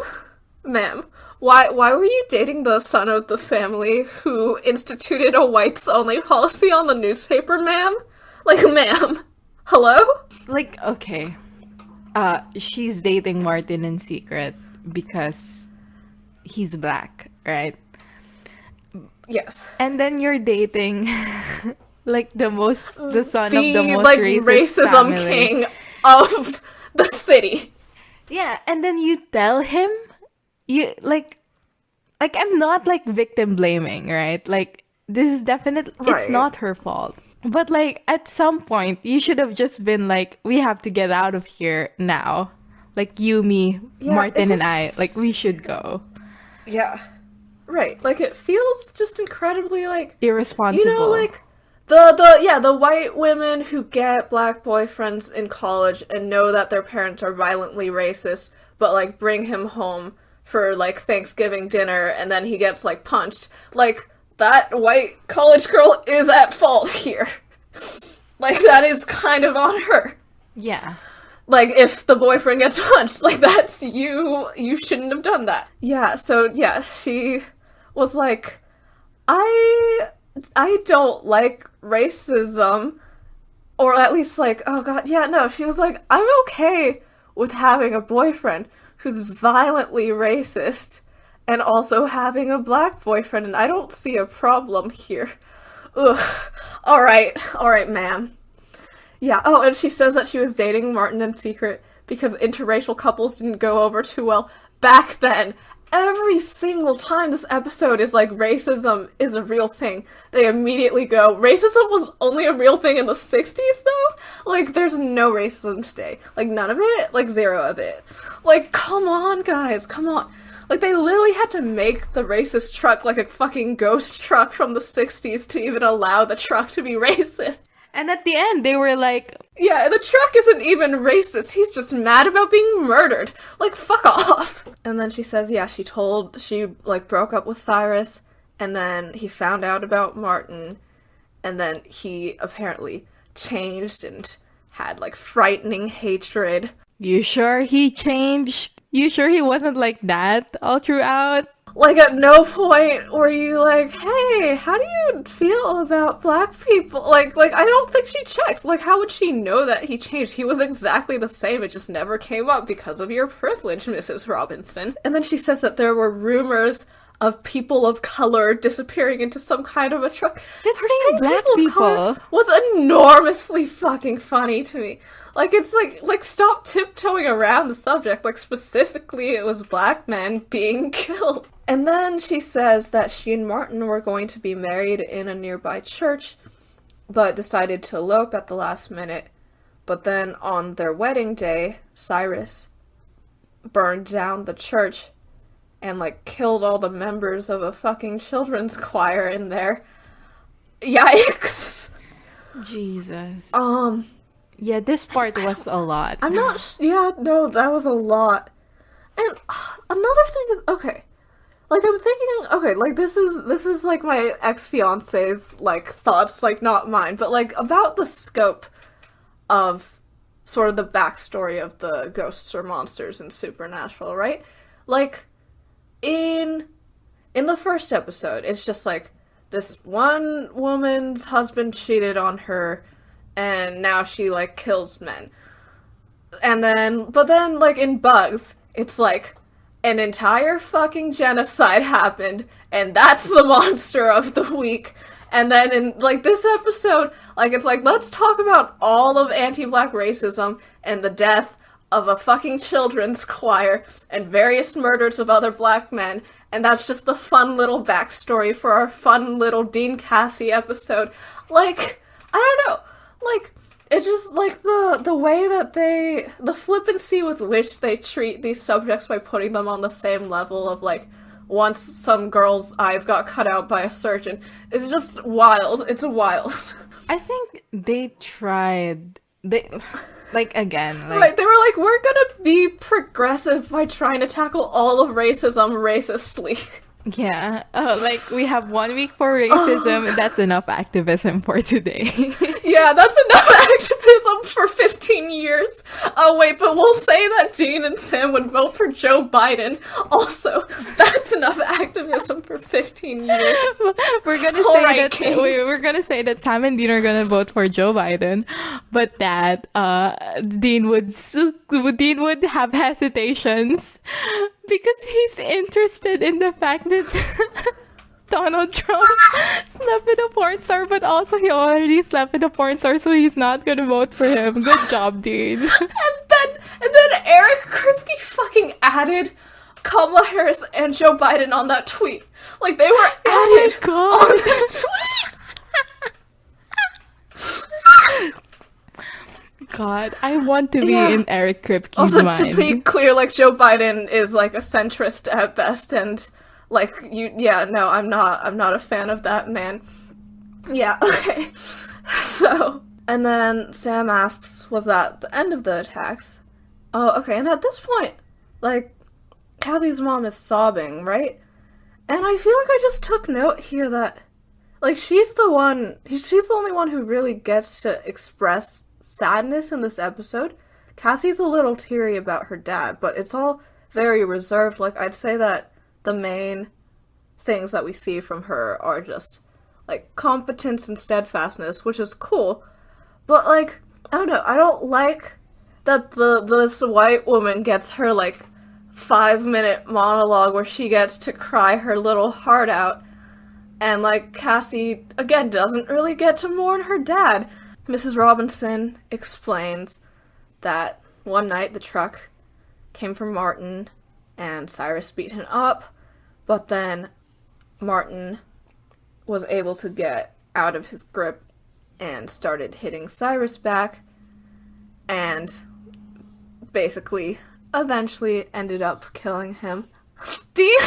why were you dating the son of the family who instituted a whites-only policy on the newspaper, ma'am? Like, ma'am, Hello? Like, okay, she's dating Martin in secret because he's black, right? Yes. And then you're dating like the son of the The, most like, racist racism family. king of the city. Yeah, and then you tell him, you like I'm not like victim blaming, right? Like this is definitely, it's Right. not her fault. But like at some point you should have just been like, we have to get out of here now. Like you, me, Yeah, it Martin and just... I, like we should go. Yeah. Right. Like, it feels just incredibly, like, you know, Irresponsible. like, the white women who get black boyfriends in college and know that their parents are violently racist, but, like, bring him home for, like, Thanksgiving dinner, and then he gets, like, punched. Like, that white college girl is at fault here. Like, that is kind of on her. Yeah. Like, if the boyfriend gets punched, like, that's you shouldn't have done that. Yeah, so, yeah, she was like, I don't like racism, or at least, like, oh god, yeah, no, she was like, I'm okay with having a boyfriend who's violently racist and also having a black boyfriend, and I don't see a problem here. Ugh. Alright, ma'am. Yeah, oh, and she says that she was dating Martin in secret because interracial couples didn't go over too well back then. Every single time this episode is like, racism is a real thing, they immediately go, racism was only a real thing in the 60s though? Like, there's no racism today. Like, none of it? Like, zero of it. Like, come on, guys, come on. Like, they literally had to make the racist truck like a fucking ghost truck from the 60s to even allow the truck to be racist. And at the end they were like, Yeah, the truck isn't even racist. He's just mad about being murdered. Like, fuck off. And then she says, yeah, she, like, broke up with Cyrus, and then he found out about Martin, and then he apparently changed and had, like, frightening hatred. you sure he changed? You sure he wasn't like that all throughout? Like, at no point were you like, hey, how do you feel about black people? Like, I don't think she checked. Like, how would she know that he changed? He was exactly the same, it just never came up because of your privilege, Mrs. Robinson. And then she says that there were rumors of people of color disappearing into some kind of a truck. Just Her saying saying black of color people. was enormously fucking funny to me. Like, it's like, stop tiptoeing around the subject. Like, specifically, it was black men being killed. And then she says that she and Martin were going to be married in a nearby church, but decided to elope at the last minute. But then on their wedding day, Cyrus burned down the church and, like, killed all the members of a fucking children's choir in there. Yikes. Jesus. Um, Yeah, this part was a lot. I'm not. Yeah, no, that was a lot. And another thing is, okay, like, I'm thinking, okay, like, this is like my ex-fiance's, like, thoughts, like, not mine, but, like, about the scope of sort of the backstory of the ghosts or monsters in Supernatural, right? Like, in the first episode, it's just like, this one woman's husband cheated on her, and now she, like, kills men. And then, but then, like, in Bugs, it's like, an entire fucking genocide happened, and that's the monster of the week. And then in, like, this episode, like, it's like, let's talk about all of anti-black racism and the death of a fucking children's choir and various murders of other black men, and that's just the fun little backstory for our fun little Dean Cassie episode. Like, I don't know, like, it's just, like, the way that the flippancy with which they treat these subjects by putting them on the same level of, like, once some girl's eyes got cut out by a surgeon, is just wild. It's wild. I think they tried. They, like, again, like, Right, they were like, we're gonna be progressive by trying to tackle all of racism racistly. Yeah, like we have 1 week for racism, and that's enough activism for today. Yeah, that's enough activism for 15 years. Oh, wait, but we'll say that Dean and Sam would vote for Joe Biden. Also, that's enough activism for 15 years. We're gonna All say right, that Kate. we're gonna say that Sam and Dean are gonna vote for Joe Biden, but that Dean would have hesitations because he's interested in the fact that Donald Trump slept with a porn star, but also he already slept with a porn star, so he's not gonna vote for him. Good job, Dean. And then Eric Kripke fucking added Kamala Harris and Joe Biden on that tweet. Like, they were added God. on that tweet. God, I want to be Yeah. in Eric Kripke's Also, mind. to be clear, like, Joe Biden is, like, a centrist at best, and, like, I'm not a fan of that man. Yeah, okay. So, and then Sam asks, was that the end of the attacks? Oh, okay, and at this point, like, Kathy's mom is sobbing, right? And I feel like I just took note here that, like, she's the only one who really gets to express sadness in this episode. Cassie's a little teary about her dad, but it's all very reserved. Like, I'd say that the main things that we see from her are just, like, competence and steadfastness, which is cool. But, like, I don't know, I don't like that this white woman gets her, like, 5-minute monologue where she gets to cry her little heart out, and, like, Cassie, again, doesn't really get to mourn her dad. Mrs. Robinson explains that one night the truck came from Martin, and Cyrus beat him up, but then Martin was able to get out of his grip and started hitting Cyrus back, and basically eventually ended up killing him. Dean,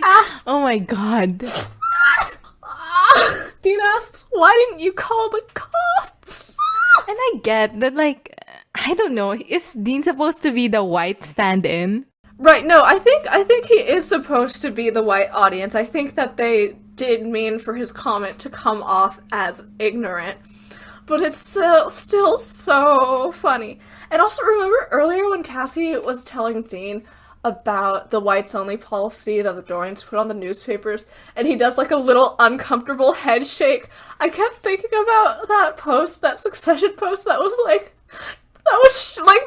asks, oh my God. Dean asks, why didn't you call the cops? And I get that, like, I don't know, is Dean supposed to be the white stand-in? Right, no, I think he is supposed to be the white audience. I think that they did mean for his comment to come off as ignorant. But it's still so funny. And also, remember earlier when Cassie was telling Dean about the whites-only policy that the Dorians put on the newspapers, and he does, like, a little uncomfortable head shake? I kept thinking about that post, that Succession post that was, like, it was, like,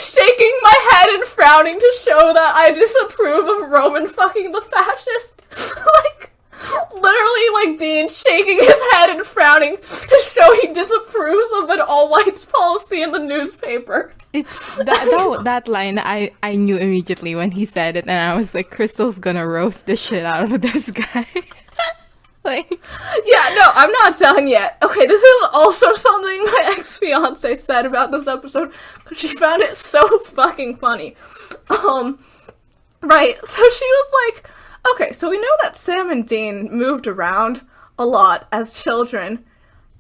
shaking my head and frowning to show that I disapprove of Roman fucking the fascist. Like, literally, like, Dean shaking his head and frowning to show he disapproves of an all-whites policy in the newspaper. It's that line I knew immediately when he said it, and I was like, Crystal's gonna roast the shit out of this guy. Like, yeah, no, I'm not done yet. Okay, this is also something my ex-fiance said about this episode, because she found it so fucking funny. Right, so she was like, okay, so we know that Sam and Dean moved around a lot as children,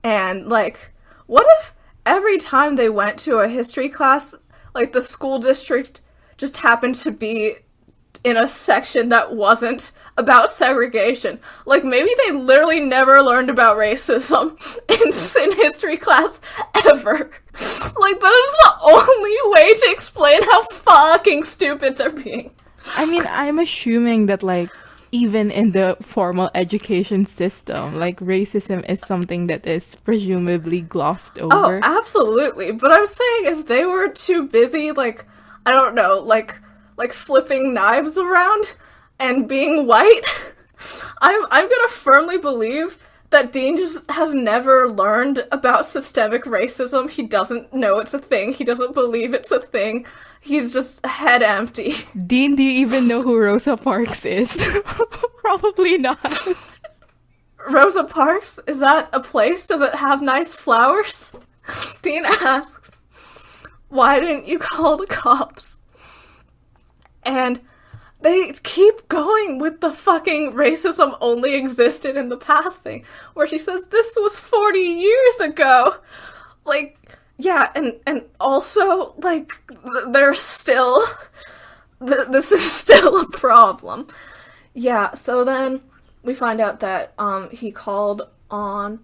and, like, what if every time they went to a history class, like, the school district just happened to be in a section that wasn't about segregation? Like, maybe they literally never learned about racism in history class ever. Like, that is the only way to explain how fucking stupid they're being. I mean, I'm assuming that, like, even in the formal education system, like, racism is something that is presumably glossed over. Oh, absolutely. But I'm saying if they were too busy, like, I don't know, like flipping knives around and being white, I'm gonna firmly believe that Dean just has never learned about systemic racism. He doesn't know it's a thing. He doesn't believe it's a thing. He's just head empty. Dean, do you even know who Rosa Parks is? Probably not. Rosa Parks? Is that a place? Does it have nice flowers? Dean asks, why didn't you call the cops? And they keep going with the fucking racism only existed in the past thing, where she says this was 40 years ago. Like, yeah, and also, like, there's still, this is still a problem. Yeah, so then we find out that he called on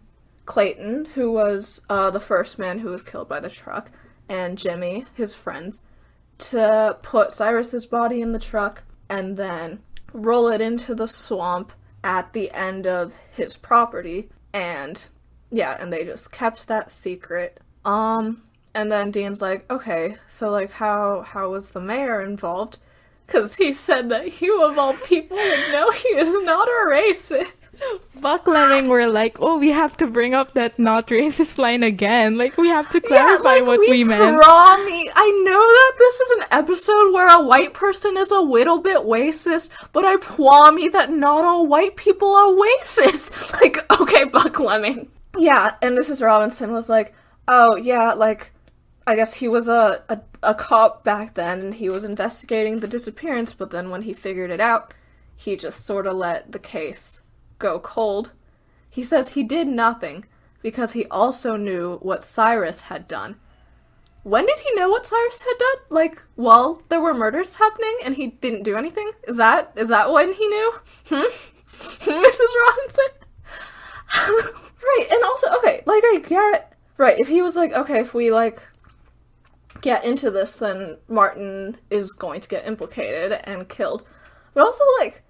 Clayton, who was the first man who was killed by the truck, and Jimmy, his friends, to put Cyrus's body in the truck and then roll it into the swamp at the end of his property. And yeah, and they just kept that secret. And then Dean's like, okay, so like how was the mayor involved? Because he said that you of all people would know he is not a racist. Buck Lemming were like, oh, we have to bring up that not racist line again. Like, we have to clarify what we meant. I know that this is an episode where a white person is a little bit racist, but I promise that not all white people are racist. Like, okay, Buck Lemming. Yeah, and Mrs. Robinson was like, oh, yeah, like, I guess he was a cop back then, and he was investigating the disappearance, but then when he figured it out, he just sort of let the case go cold. He says he did nothing because he also knew what Cyrus had done. When did he know what Cyrus had done? Like, while there were murders happening and he didn't do anything? Is that when he knew? Mrs. Robinson? Right, and also, okay, like, I get... Right, if he was like, okay, if we, like, get into this, then Martin is going to get implicated and killed. But also, like,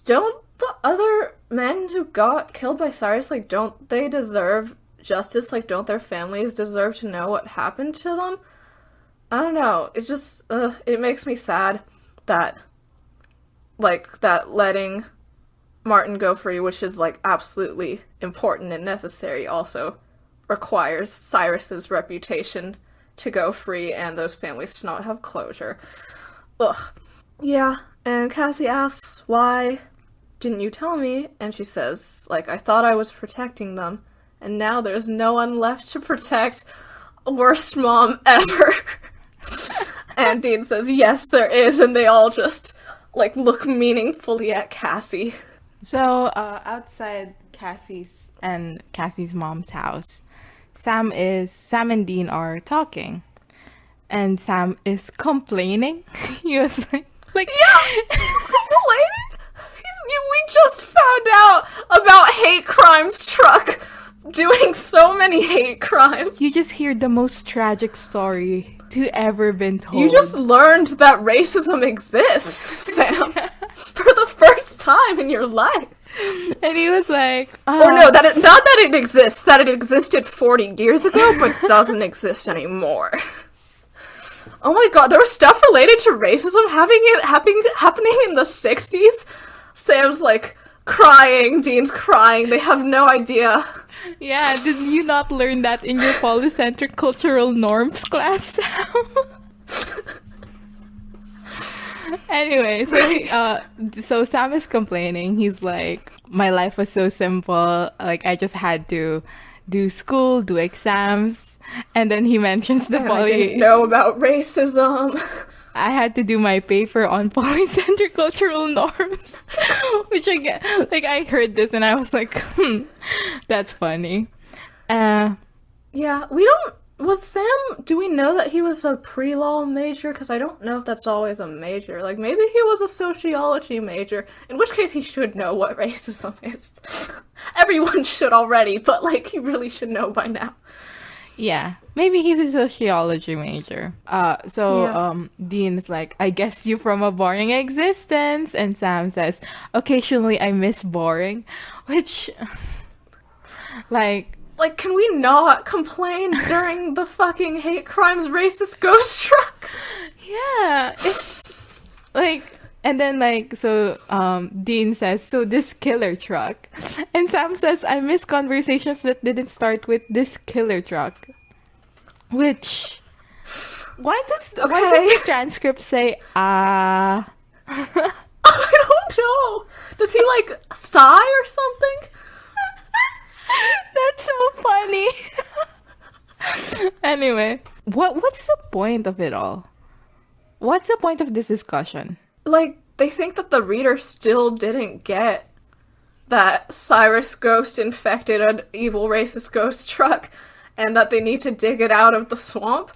don't the other men who got killed by Cyrus, like, don't they deserve justice? Like, don't their families deserve to know what happened to them? I don't know. It just, it makes me sad that, like, that letting Martin go free, which is, like, absolutely important and necessary, also requires Cyrus's reputation to go free and those families to not have closure. Ugh. Yeah, and Cassie asks, why didn't you tell me? And she says, like, I thought I was protecting them, and now there's no one left to protect. Worst mom ever. And Dean says, yes, there is, and they all just, like, look meaningfully at Cassie. So, outside Cassie's mom's house, Sam and Dean are talking, and Sam is complaining. He was like, yeah, complaining? We just found out about hate crimes truck doing so many hate crimes. You just hear the most tragic story to ever been told. You just learned that racism exists, Sam, for the first time in your life. And he was like, or no, not that it exists, that it existed 40 years ago, but doesn't exist anymore. Oh my god, there was stuff related to racism happening in the 60s? Sam's, like, crying, Dean's crying, they have no idea. Yeah, did you not learn that in your polycentric cultural norms class, Sam? Anyway, so Sam is complaining. He's like, my life was so simple. Like, I just had to do school, do exams, and then he mentions I didn't know about racism. I had to do my paper on polycentric cultural norms, which I get. Like, I heard this and I was like, that's funny. Yeah, do we know that he was a pre-law major? Because I don't know if that's always a major. Like, maybe he was a sociology major, in which case he should know what racism is. Everyone should already, but, like, he really should know by now. Yeah, maybe he's a sociology major. Dean's like, I guess you from a boring existence. And Sam says, occasionally I miss boring. Which, like, can we not complain during the fucking hate crimes racist ghost truck? Yeah, it's like, and then Dean says, so this killer truck. And Sam says, I miss conversations that didn't start with this killer truck. Which, why does the transcript say, I don't know. Does he, like, sigh or something? That's so funny. Anyway, what's the point of it all? What's the point of this discussion? Like, they think that the reader still didn't get that Cyrus Ghost infected an evil racist ghost truck and that they need to dig it out of the swamp.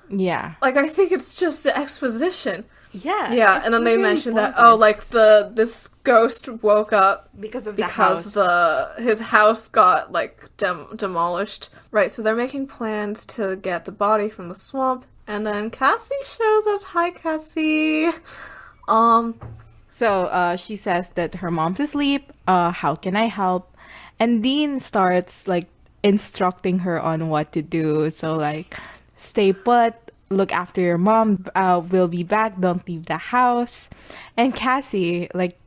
Yeah. Like, I think it's just exposition. Yeah, Yeah, and it's then they literally mentioned that like pointless this ghost woke up because of the because house. his house got like demolished. Right, so they're making plans to get the body from the swamp, and then Cassie shows up. Hi, Cassie. Um, So she says that her mom's asleep. How can I help? And Dean starts like instructing her on what to do. So like, stay put, look after your mom. We'll be back. Don't leave the house. And Cassie like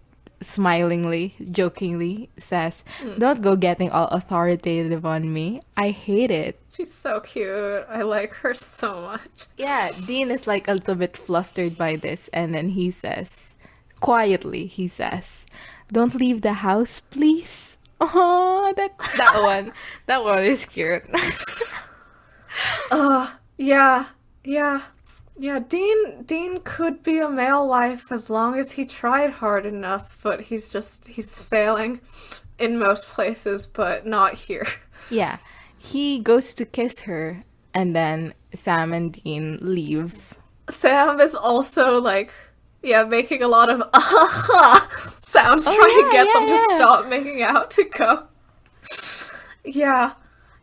smilingly, jokingly says, "Don't go getting all authoritative on me. I hate it." she's so cute. I like her so much. Yeah, Dean is like a little bit flustered by this, and then he says, quietly, he says, "Don't leave the house, please." Oh, that one is cute. Yeah, yeah, yeah. Dean could be a male wife as long as he tried hard enough, but he's failing in most places, but not here. Yeah, he goes to kiss her, and then Sam and Dean leave. Sam is also like, yeah, making a lot of sounds Oh trying to yeah, get them to yeah, yeah. stop making out to go. Yeah.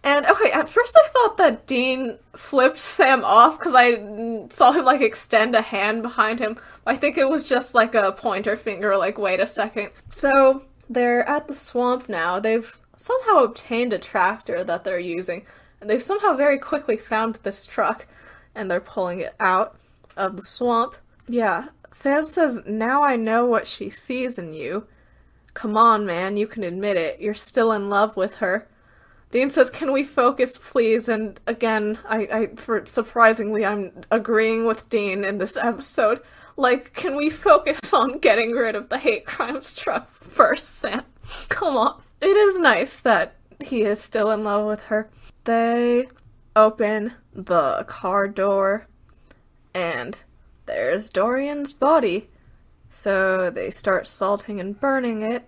And okay, at first I thought that Dean flipped Sam off because I saw him like extend a hand behind him. I think it was just like a pointer finger, like, wait a second. So they're at the swamp now. They've somehow obtained a tractor that they're using, and they've somehow very quickly found this truck, and they're pulling it out of the swamp. Yeah, Sam says, "Now I know what she sees in you. Come on, man, you can admit it. You're still in love with her." Dean says, "Can we focus, please?" And again, for surprisingly, I'm agreeing with Dean in this episode. Like, can we focus on getting rid of the hate crimes truck first, Sam? Come on. It is nice that he is still in love with her. They open the car door, and there's Dorian's body. So they start salting and burning it,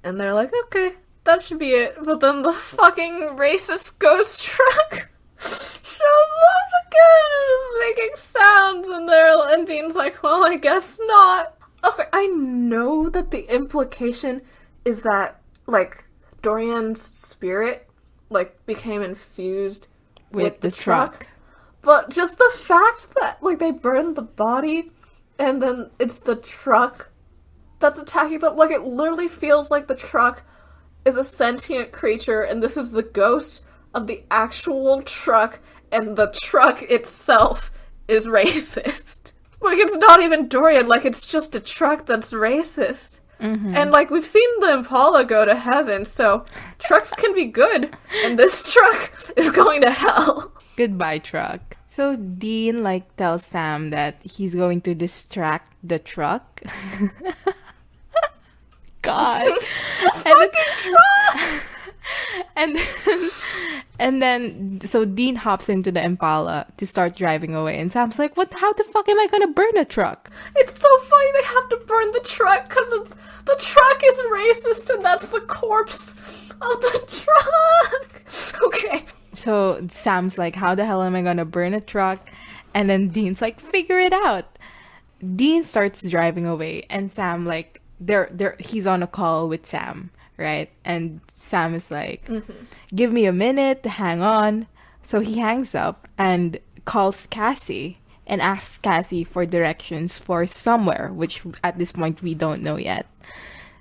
and they're like, okay, that should be it. But then the fucking racist ghost truck shows up again and is making sounds, and Dean's like, well, I guess not. Okay, I know that the implication is that, like, Dorian's spirit, like, became infused with the truck. But just the fact that, like, they burned the body, and then it's the truck that's attacking them, like, it literally feels like the truck is a sentient creature, and this is the ghost of the actual truck, and the truck itself is racist. Like, it's not even Dorian, like, it's just a truck that's racist. Mm-hmm. And, like, we've seen the Impala go to heaven, so trucks can be good, and this truck is going to hell. Goodbye, truck. So Dean like tells Sam that he's going to distract the truck. God. Fucking truck! And then so Dean hops into the Impala to start driving away, and Sam's like, "What? How the fuck am I gonna burn a truck?" It's so funny they have to burn the truck because the truck is racist, and that's the corpse of the truck. Okay. So Sam's like, "How the hell am I gonna burn a truck?" And then Dean's like, "Figure it out." Dean starts driving away, and Sam like he's on a call with Sam, right? And Sam is like, "Give me a minute, hang on." So he hangs up and calls Cassie and asks Cassie for directions for somewhere, which at this point we don't know yet.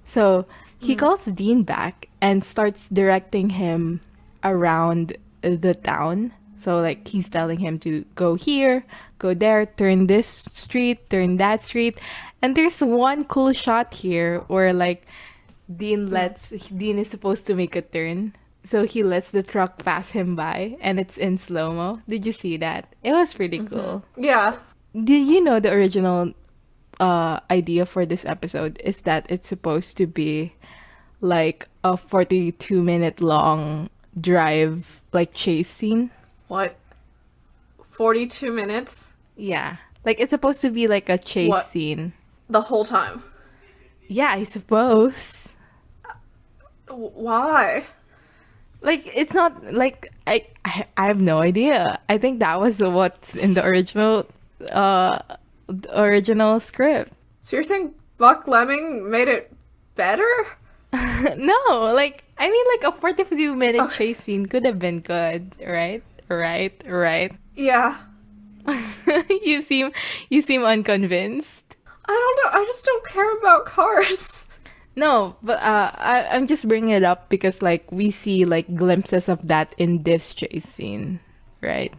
So he calls Dean back and starts directing him around the town. So like he's telling him to go here, go there, turn this street, turn that street. And there's one cool shot here where like Dean is supposed to make a turn. So he lets the truck pass him by, and it's in slow-mo. Did you see that? It was pretty cool. Yeah. Did you know the original idea for this episode is that it's supposed to be like a 42-minute long drive, like chase scene? What? 42 minutes? Yeah. Like it's supposed to be like a chase What? scene. The whole time. Yeah, I suppose. Why? Like it's not like I have no idea. I think that was what's in the original the original script. So you're saying Buck Lemming made it better? No, like I mean, like a 42-minute Okay. chase scene could have been good, right? Right. Yeah. you seem you seem unconvinced. I don't know. I just don't care about cars. No, but I'm just bringing it up because like we see like glimpses of that in this chase scene, right?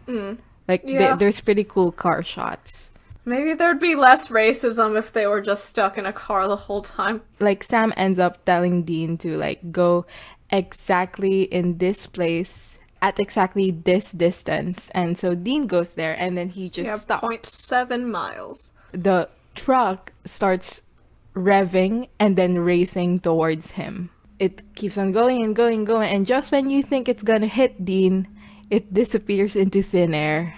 Like Yeah. there's pretty cool car shots. Maybe there'd be less racism if they were just stuck in a car the whole time. Like Sam ends up telling Dean to like go exactly in this place at exactly this distance, and so Dean goes there, and then he just Yeah, stops. 0.7 miles. The truck starts revving and then racing towards him. It keeps on going and going, and just when you think it's gonna hit Dean, it disappears into thin air.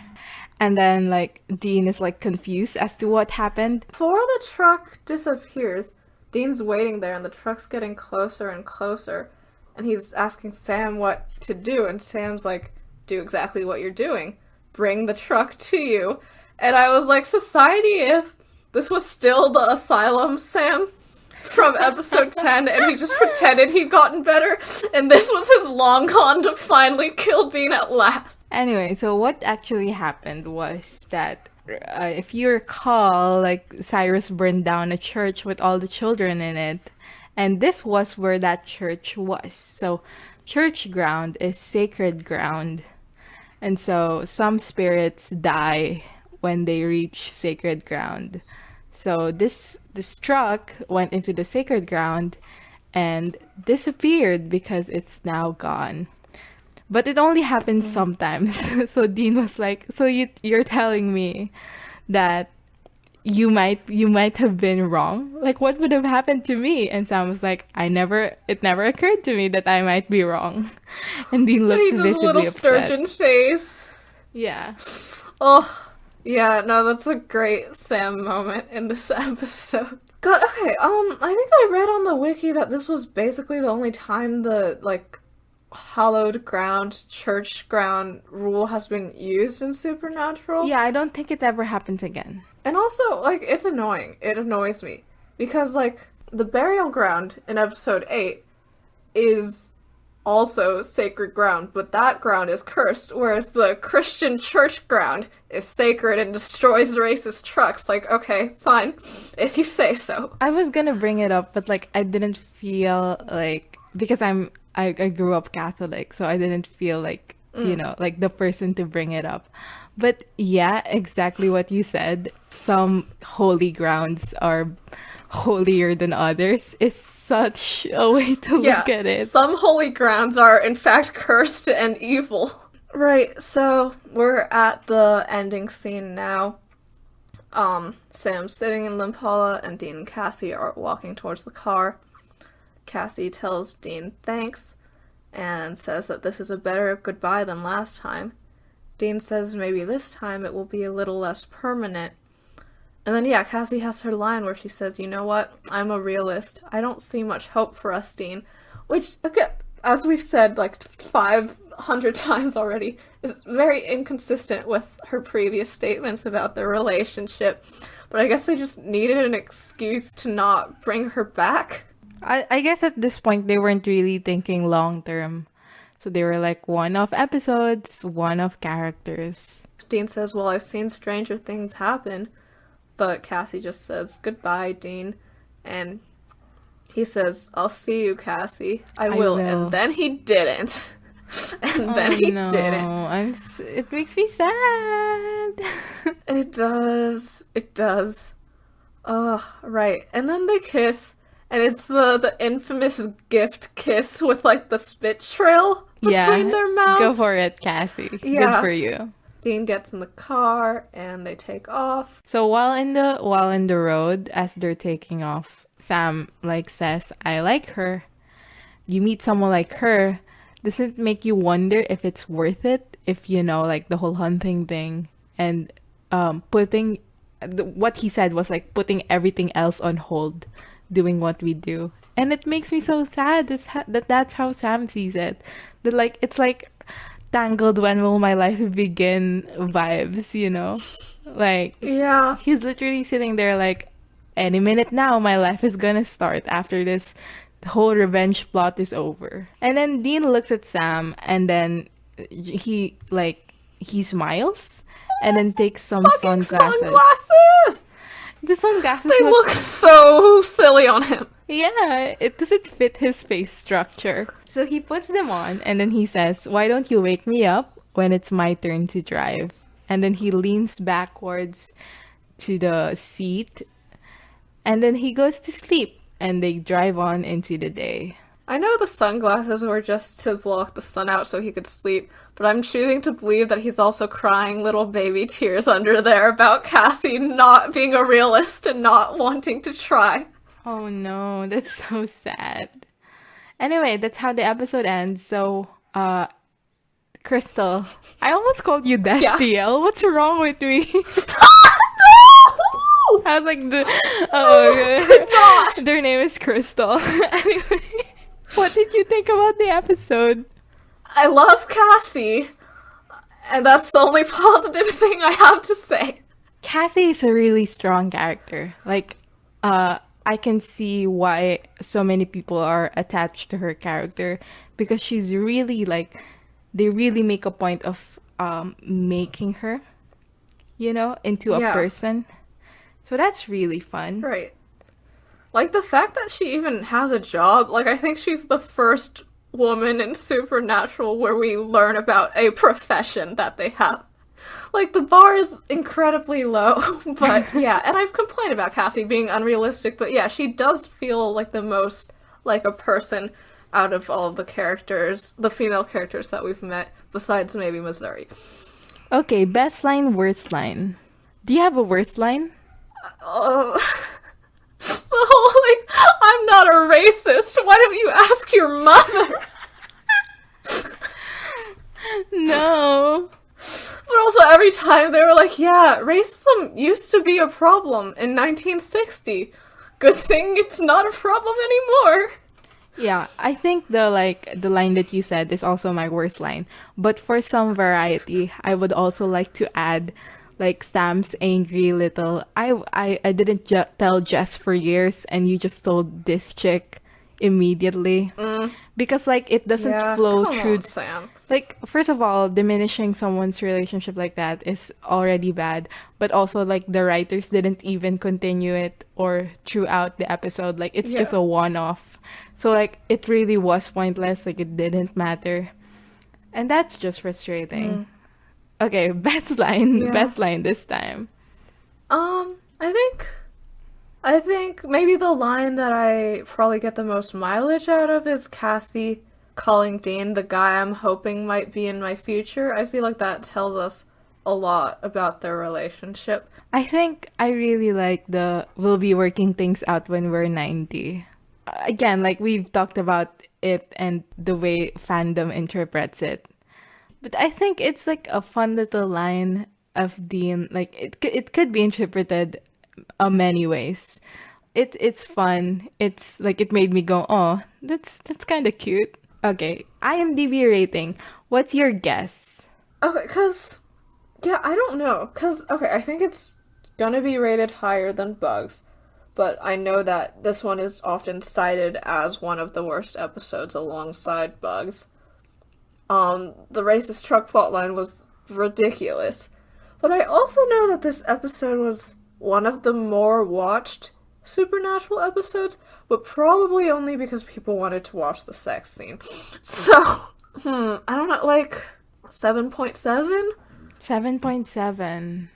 And then, like, Dean is, like, confused as to what happened. Before the truck disappears, Dean's waiting there and the truck's getting closer and closer. And he's asking Sam what to do, and Sam's like, do exactly what you're doing. Bring the truck to you. And I was like, society, if this was still the asylum Sam from episode 10 and he just pretended he'd gotten better, and this was his long con to finally kill Dean at last. Anyway, so what actually happened was that, if you recall, like, Cyrus burned down a church with all the children in it. And this was where that church was. So, church ground is sacred ground. And so, some spirits die when they reach sacred ground. So, this truck went into the sacred ground and disappeared because it's now gone. But it only happens sometimes. So Dean was like, "So you're telling me that you might have been wrong? Like, what would have happened to me?" And Sam was like, it never occurred to me that I might be wrong." And Dean And he looked does a visibly little upset. sturgeon face. Yeah. Oh, yeah, no, that's a great Sam moment in this episode. God, okay, I think I read on the wiki that this was basically the only time the, like, hallowed ground, church ground rule has been used in Supernatural. Yeah, I don't think it ever happens again. And also, like, it's annoying. It annoys me. Because, like, the burial ground in episode 8 is also sacred ground, but that ground is cursed, whereas the Christian church ground is sacred and destroys racist trucks. Like, okay, fine, if you say so. I was gonna bring it up, but like I didn't feel like, because I grew up Catholic, so I didn't feel like like the person to bring it up. But yeah, exactly what you said. Some holy grounds are holier than others is such a way to look at it. Some holy grounds are in fact cursed and evil. Right, so we're at the ending scene now. Sam's sitting in Limpala and Dean and Cassie are walking towards the car. Cassie tells Dean thanks and says that this is a better goodbye than last time. Dean says maybe this time it will be a little less permanent. And then, yeah, Cassie has her line where she says, "You know what? I'm a realist. I don't see much hope for us, Dean." Which, again, as we've said like 500 times already, is very inconsistent with her previous statements about their relationship. But I guess they just needed an excuse to not bring her back. I guess at this point they weren't really thinking long term. So they were like one-off episodes, one-off characters. Dean says, "Well, I've seen stranger things happen." But Cassie just says, "Goodbye, Dean." And he says, "I'll see you, Cassie. I will." And then he didn't. And then he didn't. It makes me sad. It does. It does. Right. And then they kiss. And it's the infamous gift kiss with, like, the spit trail between their mouths. Go for it, Cassie. Yeah. Good for you. Dean gets in the car, and they take off. So while in the road, as they're taking off, Sam, like, says, "I like her." You meet someone like her, does it make you wonder if it's worth it? If, like, the whole hunting thing and putting... What he said was, like, putting everything else on hold, doing what we do. And it makes me so sad that's how Sam sees it. That, like, it's like Tangled When Will My Life Begin vibes, Like, Yeah. he's literally sitting there like, any minute now, my life is gonna start after this whole revenge plot is over. And then Dean looks at Sam, and then he smiles, and then takes some Fucking sunglasses. sunglasses! The sunglasses They look so silly on him. yeah, it doesn't fit his face structure. So he puts them on, and then he says, "Why don't you wake me up when it's my turn to drive?" And then he leans backwards to the seat, and then he goes to sleep, and they drive on into the day. I know the sunglasses were just to block the sun out so he could sleep, but I'm choosing to believe that he's also crying little baby tears under there about Cassie not being a realist and not wanting to try. Oh no, that's so sad. Anyway, that's how the episode ends. So, Crystal, I almost called you Destiel. What's wrong with me? I was like, Did not. their name is Crystal. Anyway, what did you think about the episode? I love Cassie, and that's the only positive thing I have to say. Cassie is a really strong character. Like, I can see why so many people are attached to her character, because she's really like, they really make a point of making her, into a Yeah. person. So that's really fun. Right. Like, the fact that she even has a job, like, I think she's the first woman in Supernatural where we learn about a profession that they have. Like, the bar is incredibly low, but yeah, and I've complained about Cassie being unrealistic, but yeah, she does feel like the most like a person out of all of the characters, the female characters that we've met, besides maybe Missouri. Okay, best line, worst line. Do you have a worst line? The whole, like, I'm not a racist, why don't you ask your mother? No. But also every time they were like, yeah, racism used to be a problem in 1960. Good thing it's not a problem anymore. Yeah, I think the line that you said is also my worst line. But for some variety, I would also like to add like Sam's angry little I didn't tell Jess for years, and you just told this chick immediately. Because like it doesn't flow come through on, Sam. like, first of all, diminishing someone's relationship like that is already bad, but also like the writers didn't even continue it or throughout the episode. Like, it's just Yeah. a one-off, so like it really was pointless. Like, it didn't matter, and that's just frustrating. Okay, best line. Yeah. Best line this time. I think maybe the line that I probably get the most mileage out of is Cassie calling Dean the guy I'm hoping might be in my future. I feel like that tells us a lot about their relationship. I think I really like the "we'll be working things out when we're 90." Again, like we've talked about it and the way fandom interprets it. But I think it's like a fun little line of Dean. Like it could be interpreted many ways. It's fun. It's like it made me go, "Oh, that's kind of cute." Okay, IMDb rating. What's your guess? Okay, yeah, I don't know. Okay, I think it's gonna be rated higher than Bugs, but I know that this one is often cited as one of the worst episodes alongside Bugs. The racist truck plotline was ridiculous, but I also know that this episode was one of the more watched Supernatural episodes, but probably only because people wanted to watch the sex scene. So, I don't know, like 7.7? 7.7.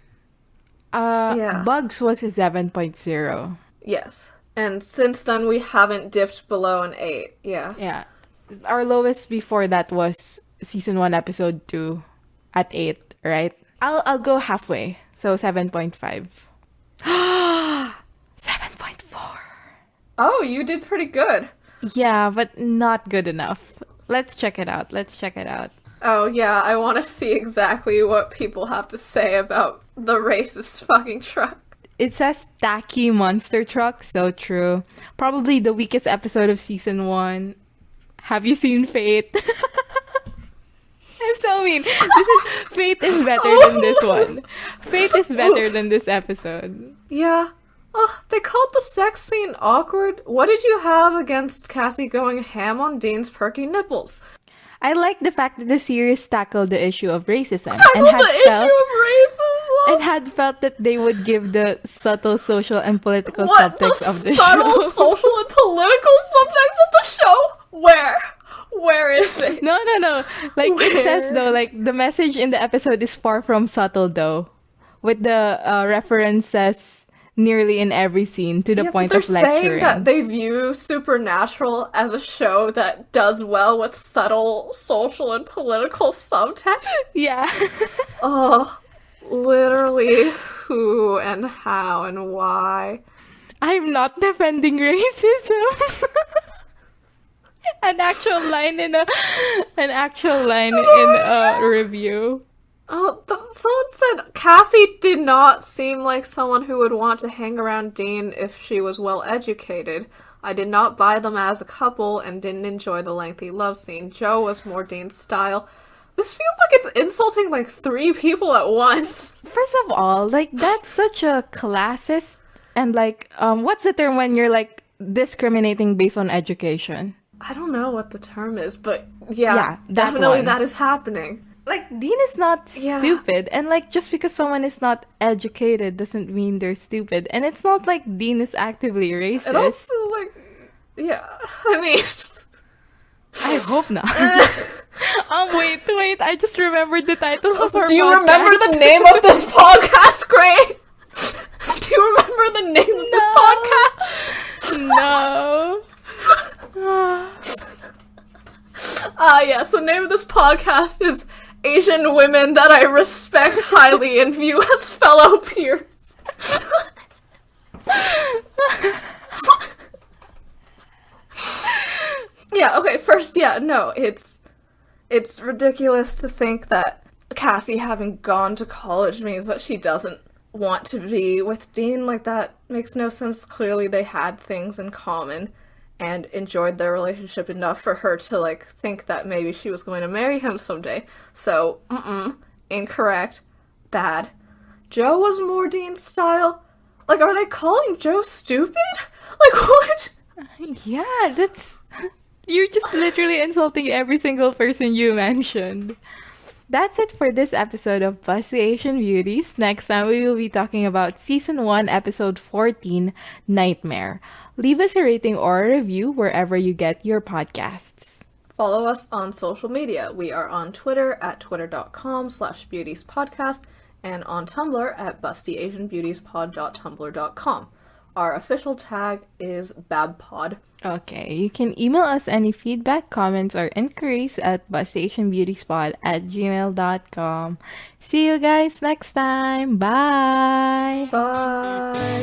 Yeah. Bugs was a 7.0. Yes. And since then we haven't dipped below an 8. Yeah. Yeah. Our lowest before that was season 1 episode 2 at 8, right? I'll go halfway. So 7.5. 7.4. Oh, you did pretty good. Yeah, but not good enough. Let's check it out. Oh yeah, I want to see exactly what people have to say about the racist fucking truck. It says tacky monster truck, so true. Probably the weakest episode of season 1. Have you seen Fate? I'm so mean. Fate is better than this one. Fate is better than this episode. Yeah. Oh, they called the sex scene awkward. What did you have against Cassie going ham on Dean's perky nipples? I like the fact that the series tackled the issue of racism Tackled the issue of racism? and had felt that they would give the subtle social and political What? subtext of the subtle show. social and political subtext of the show? Where? Where is it? No. Like it says Where? though, like the message in the episode is far from subtle though, with the references nearly in every scene to the point they're of lecturing. saying that they view Supernatural as a show that does well with subtle social and political subtext. Yeah. Oh, literally who and how and why. I'm not defending racism. An actual line in a review. Oh, someone said Cassie did not seem like someone who would want to hang around Dean if she was well educated. I did not buy them as a couple and didn't enjoy the lengthy love scene. Joe was more Dean's style. This feels like it's insulting like 3 people at once. First of all, like that's such a classist and like what's the term when you're like discriminating based on education? I don't know what the term is, but yeah that definitely one. that is happening. Like Dean is not stupid, and like just because someone is not educated doesn't mean they're stupid, and it's not like Dean is actively racist. And also, like, yeah, I mean, I hope not. Wait, I just remembered the title of our do you podcast. remember the name of this podcast, Gray? Do you remember the name of this podcast? No. Yes, the name of this podcast is Asian Women That I Respect Highly and View as Fellow Peers. Yeah, okay, first, it's ridiculous to think that Cassie having gone to college means that she doesn't want to be with Dean. Like, that makes no sense. Clearly they had things in common and enjoyed their relationship enough for her to, like, think that maybe she was going to marry him someday. So, incorrect. Bad. Joe was more Dean's style? Like, are they calling Joe stupid? Like, what? Yeah, that's... You're just literally insulting every single person you mentioned. That's it for this episode of Busty Asian Beauties. Next time we will be talking about Season 1, Episode 14, Nightmare. Leave us a rating or a review wherever you get your podcasts. Follow us on social media. We are on Twitter at twitter.com/beautiespodcast and on Tumblr at bustyasianbeautiespod.tumblr.com. Our official tag is babpod. Okay, you can email us any feedback, comments, or inquiries at bustyasianbeautiespod@gmail.com. See you guys next time. Bye! Bye!